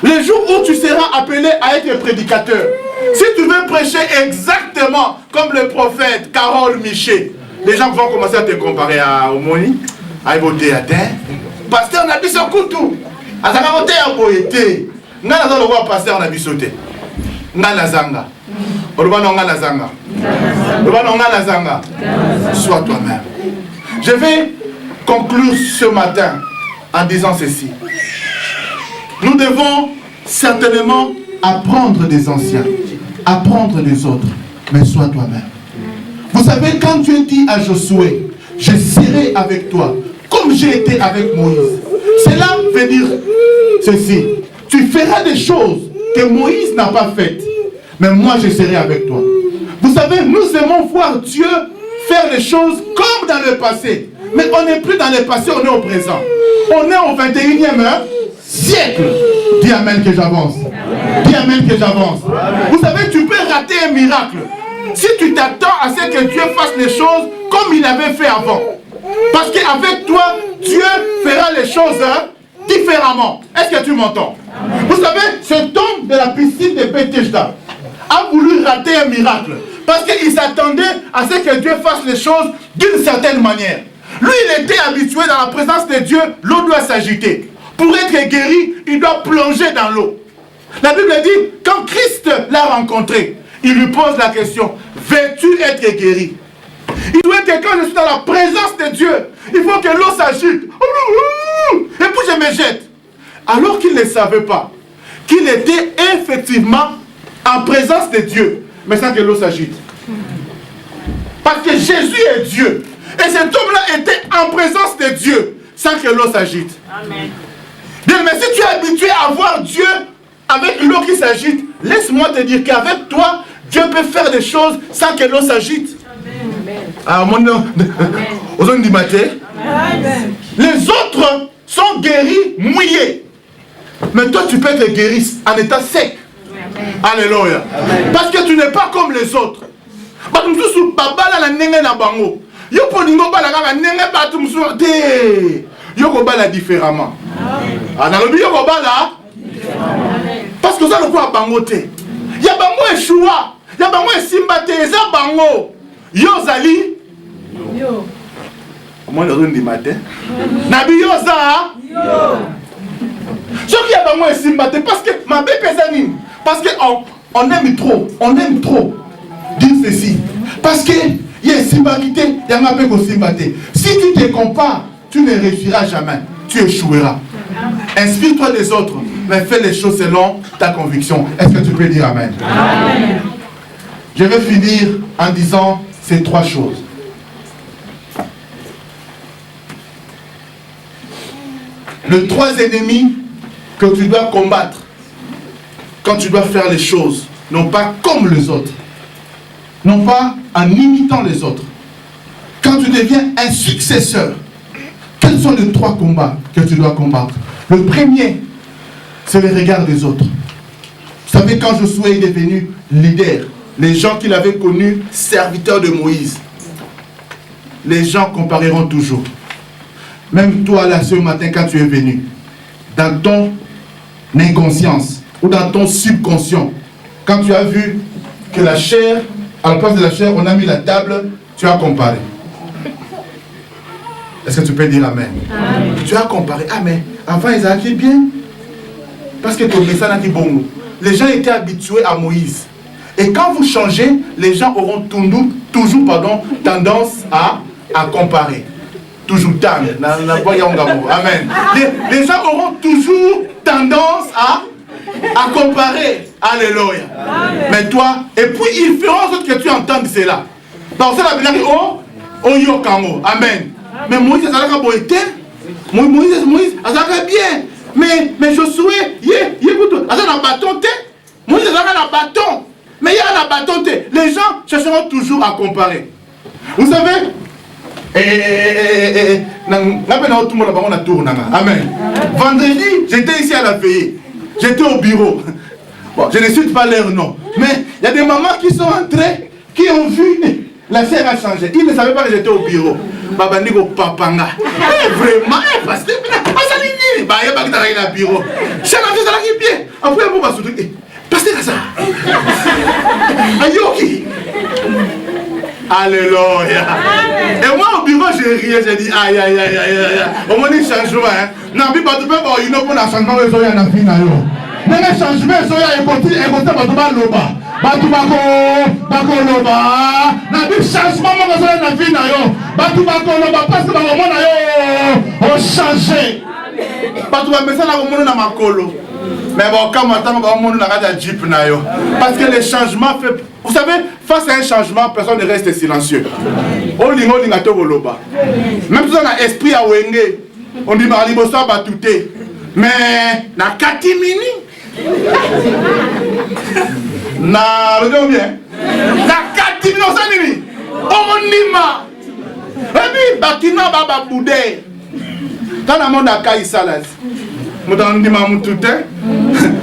Le jour où tu seras appelé à être prédicateur, si tu veux prêcher exactement comme le prophète Carole Miché, les gens vont commencer à te comparer à Omoni, à Iboté à terre. Pasteur, on a bis au couteau. À Zagaroté à Boété. N'a pas le roi pasteur, on a bis au thé. N'a la zanga. Sois toi-même. Je vais conclure ce matin en disant ceci. Nous devons certainement apprendre des anciens, apprendre des autres, mais sois toi-même. Vous savez, quand Dieu dit à Josué, je serai avec toi, comme j'ai été avec Moïse, cela veut dire ceci. Tu feras des choses que Moïse n'a pas faites, mais moi je serai avec toi. Vous savez, nous aimons voir Dieu faire les choses comme dans le passé. Mais on n'est plus dans le passé, on est au présent. On est au 21e siècle. Dis amen que j'avance. Dis amen que j'avance. Vous savez, tu peux rater un miracle. si tu t'attends à ce que Dieu fasse les choses comme il avait fait avant. Parce qu'avec toi, Dieu fera les choses différemment. Est-ce que tu m'entends? Vous savez, cet homme de la piscine de Bethesda a voulu rater un miracle. Parce qu'il s'attendait à ce que Dieu fasse les choses d'une certaine manière. Lui, il était habitué dans la présence de Dieu, l'eau doit s'agiter. Pour être guéri, il doit plonger dans l'eau. La Bible dit, quand Christ l'a rencontré, il lui pose la question, veux-tu être guéri? Il doit être quand je suis dans la présence de Dieu, il faut que l'eau s'agite. Et puis je me jette. Alors qu'il ne savait pas qu'il était effectivement en présence de Dieu, mais sans que l'eau s'agite. Parce que Jésus est Dieu. Et cet homme-là était en présence de Dieu, sans que l'eau s'agite. Amen. Bien, mais si tu es habitué à voir Dieu avec l'eau qui s'agite, laisse-moi te dire qu'avec toi, Dieu peut faire des choses sans que l'eau s'agite. Les autres sont guéris mouillés. Mais toi, tu peux être guéri en état sec. Alléluia. Parce que tu n'es pas comme les autres. Différemment. Parce que ça ne peut pas bangoter. Il y a bango échoua. Il y a bango simbate. Il y a bango. Yozali. Yo. Moi, le rhume du matin. Nabi Yoza. Yo. Ce qui y a bango simbate. Parce que ma bébé pésanine. Parce qu'on aime trop. On aime trop dire ceci. Parce que il y a une simbarité. Il y a un peu de simbarité. Si tu te compares, tu ne réussiras jamais. Tu échoueras. Inspire-toi des autres, mais fais les choses selon ta conviction. Est-ce que tu peux dire Amen? Amen. Je vais finir en disant ces trois choses. Le trois ennemis que tu dois combattre quand tu dois faire les choses, non pas comme les autres, non pas en imitant les autres. Quand tu deviens un successeur, quels sont les trois combats que tu dois combattre? Le premier, c'est le regard des autres. Vous savez, quand Josué est devenu leader, les gens qu'il avait connus, serviteurs de Moïse, les gens compareront toujours. Même toi, là, ce matin, quand tu es venu, dans ton inconscience ou dans ton subconscient, quand tu as vu que la chair, à la place de la chair, on a mis la table, tu as comparé. Est-ce que tu peux dire Amen? Amen. Tu as comparé. Ah, mais avant, ils avaient bien. Parce que ton message a dit bon. Les gens étaient habitués à Moïse. Et quand vous changez, les gens auront toujours tendance à comparer. Toujours tendre. Amen. Les gens auront toujours tendance à comparer. Alléluia. Amen. Mais toi, et puis ils feront ce que tu entends cela. Dans ça, la Bible dit oh yokamo. Amen. Mais Moïse a Moïse a bien. Mais Josué, il a un bâton. Moïse a un bâton. Mais il y a un bâton. Les gens chercheront toujours à comparer. Vous savez, Amen. Vendredi, j'étais ici à la veillée. J'étais au bureau. Bon, je ne cite pas leur nom. Mais il y a des mamans qui sont entrées, qui ont vu. La sœur a changé. Ils ne savaient pas que j'étais au bureau. Babandiko papanga. Vraiment, parce que il y a un bureau. C'est la vie qui est bien. Après, on va se dire, parce que ça. Ayoki. Alléluia. Et moi au bureau, j'ai ri, j'ai dit aïe aïe aïe aïe. Au moins, il change. Non, mais pas de peur, il n'y a pas de changement. Il y a un changement. Il y a un changement. Il y a un changement. Batu bako loba na bi changement mo na na vie na yo batu bako loba parce que ba mona yo o changer batu ba mesa na mona na makolo mais bon quand maintenant ba mona na ka jeep na yo parce que les changements fait vous savez face à un changement personne ne reste silencieux o linga to loba même si on a esprit à wenge on dit ba liboso batute mais na katimini na le bien na katino sanini onima ebi batina baba bude kana monda kaisalas mutandima mutute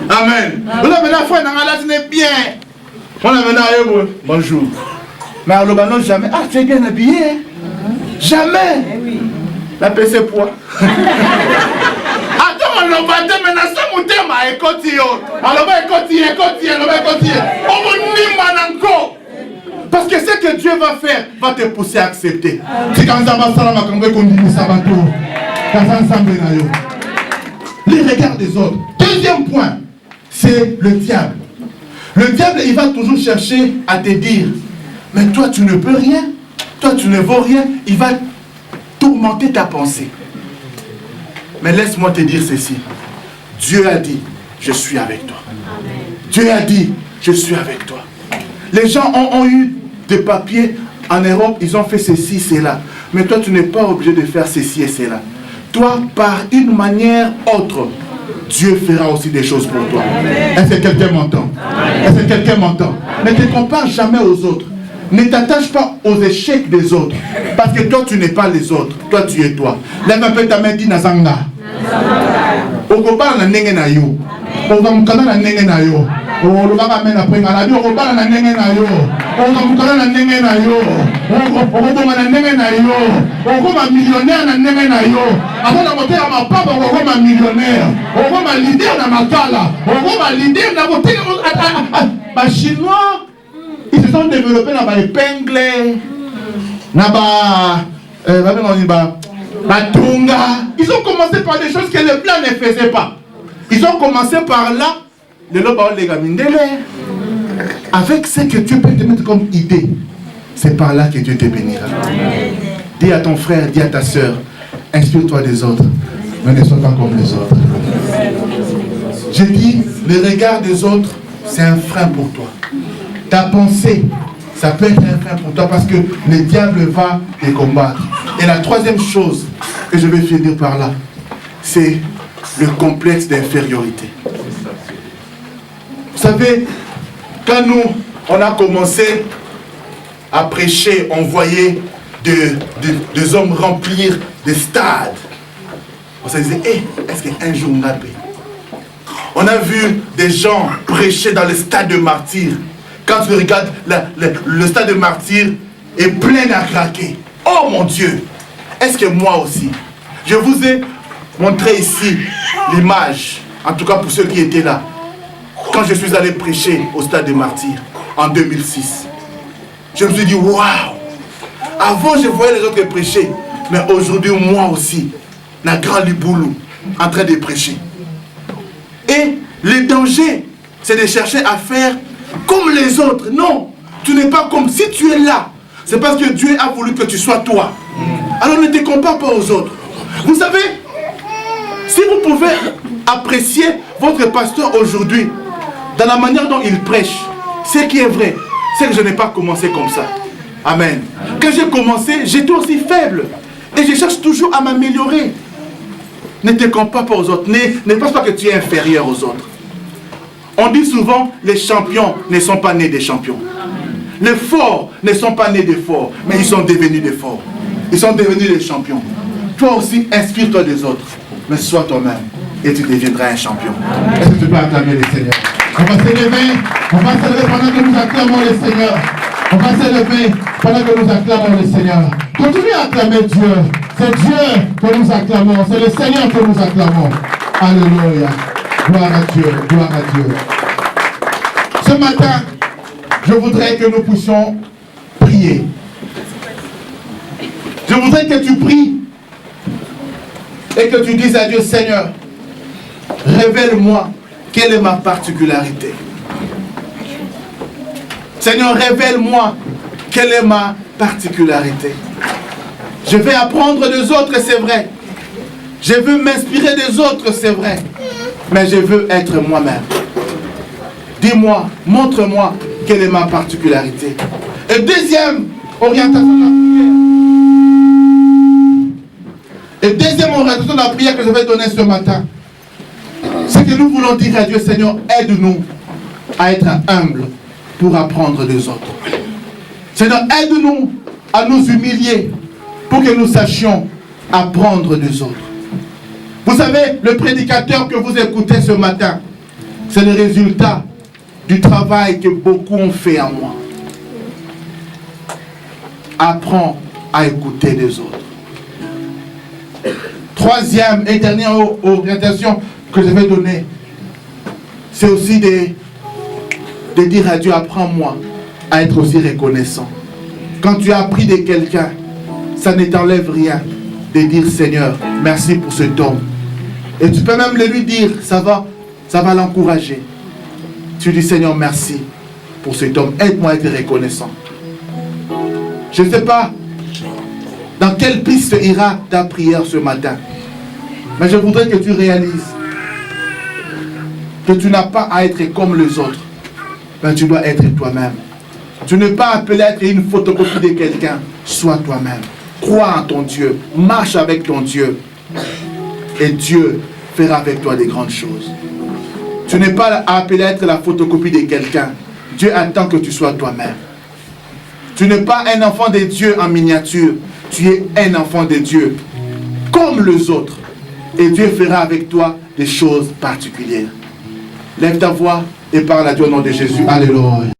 amen vous avez la foi na ngala c'est bien On a maintenant bonjour. Mais alors, non, jamais. Ah, tu es bien habillé. Hein? Jamais. La PC poids. Attends, on va dire maintenant, ça mon thème à écouter. Alors, on va écouter. On va encore. Parce que ce que Dieu va faire va te pousser à accepter. C'est quand ça va les regards des autres. Deuxième point, c'est le diable. Le diable, il va toujours chercher à te dire, mais toi tu ne peux rien, toi tu ne vaux rien. Il va tourmenter ta pensée. Mais laisse-moi te dire ceci. Dieu a dit, je suis avec toi. Amen. Dieu a dit, je suis avec toi. Les gens ont eu des papiers en Europe, ils ont fait ceci, cela. Mais toi, tu n'es pas obligé de faire ceci et cela. Toi, par une manière autre, Dieu fera aussi des choses pour toi. Est-ce que quelqu'un m'entend? Est-ce que quelqu'un m'entend? Ne te compare jamais aux autres. Ne t'attache pas aux échecs des autres. Parce que toi, tu n'es pas les autres. Toi, tu es toi. Lève un peu ta main, dis Nazanga. Okoba na nenge na yo. Okamukana na nenge na yo. Olobaka mena prenga na yo. Okoba na nenge na yo. Okamukana na nenge na yo. Okobonga na nenge na yo. Okoma millionnaire na nenge na yo. Akona motela mapapa okoma millionnaire. Okoma leader na makala. Okoma leader na motela ba chinois. Ils se sont développés dans les épingles, ils ont commencé par des choses que les blancs ne faisaient pas. Ils ont commencé par là, avec ce que Dieu peut te mettre comme idée. C'est par là que Dieu te bénira. Dis à ton frère, dis à ta soeur, inspire-toi des autres, mais ne sois pas comme les autres. J'ai dit, le regard des autres, c'est un frein pour toi. Ta pensée, ça peut être un frein pour toi parce que le diable va te combattre. Et la troisième chose que je vais finir par là, c'est le complexe d'infériorité. Vous savez, quand nous, on a commencé à prêcher, on voyait des hommes remplir des stades. On se disait, hey, est-ce qu'un jour on a payé? On a vu des gens prêcher dans le stade de martyrs. Quand tu regardes, le stade de martyrs est plein à craquer. Oh mon Dieu! Est-ce que moi aussi? Je vous ai montré ici l'image, en tout cas pour ceux qui étaient là, quand je suis allé prêcher au stade de martyrs en 2006. Je me suis dit, waouh! Avant, je voyais les autres prêcher, mais aujourd'hui, moi aussi, la grande Liboulou, en train de prêcher. Et le danger, c'est de chercher à faire comme les autres. Non, tu n'es pas comme. Si tu es là, c'est parce que Dieu a voulu que tu sois toi. Alors ne te compare pas aux autres. Vous savez, si vous pouvez apprécier votre pasteur aujourd'hui, dans la manière dont il prêche, ce qui est vrai, c'est que je n'ai pas commencé comme ça. Amen. Quand j'ai commencé, j'étais aussi faible. Et je cherche toujours à m'améliorer. Ne te compare pas aux autres. Ne pense pas que tu es inférieur aux autres. On dit souvent, les champions ne sont pas nés des champions. Les forts ne sont pas nés des forts, mais ils sont devenus des forts. Ils sont devenus des champions. Toi aussi, inspire-toi des autres, mais sois toi-même et tu deviendras un champion. Est-ce que tu peux acclamer le Seigneur? On va s'élever pendant que nous acclamons le Seigneur. On va s'élever pendant que nous acclamons le Seigneur. Continuez à acclamer Dieu. C'est Dieu que nous acclamons. C'est le Seigneur que nous acclamons. Alléluia. Gloire à Dieu. Gloire à Dieu. Ce matin, je voudrais que nous puissions prier. Je voudrais que tu pries et que tu dises à Dieu, Seigneur, révèle-moi quelle est ma particularité. Seigneur, révèle-moi quelle est ma particularité. Je vais apprendre des autres, c'est vrai. Je veux m'inspirer des autres, c'est vrai. Mais je veux être moi-même. Dis-moi, montre-moi quelle est ma particularité. Et deuxième orientation de la prière. Et deuxième orientation de la prière que je vais donner ce matin, c'est que nous voulons dire à Dieu, Seigneur, aide-nous à être humbles pour apprendre des autres. Seigneur, aide-nous à nous humilier pour que nous sachions apprendre des autres. Vous savez, le prédicateur que vous écoutez ce matin, c'est le résultat du travail que beaucoup ont fait en moi. Apprends à écouter les autres. Troisième et dernière orientation que je vais donner, c'est aussi de dire à Dieu, apprends-moi à être aussi reconnaissant. Quand tu as appris de quelqu'un, ça ne t'enlève rien de dire, Seigneur, merci pour cet homme. Et tu peux même le lui dire, ça va l'encourager. Tu dis, Seigneur, merci pour cet homme, aide-moi à être reconnaissant. Je ne sais pas dans quelle piste ira ta prière ce matin, mais je voudrais que tu réalises que tu n'as pas à être comme les autres, mais tu dois être toi-même. Tu n'es pas appelé à être une photocopie de quelqu'un. Sois toi-même. Crois en ton Dieu. Marche avec ton Dieu. Et Dieu fera avec toi des grandes choses. Tu n'es pas appelé à être la photocopie de quelqu'un. Dieu attend que tu sois toi-même. Tu n'es pas un enfant de Dieu en miniature. Tu es un enfant de Dieu comme les autres. Et Dieu fera avec toi des choses particulières. Lève ta voix et parle à Dieu au nom de Jésus. Alléluia.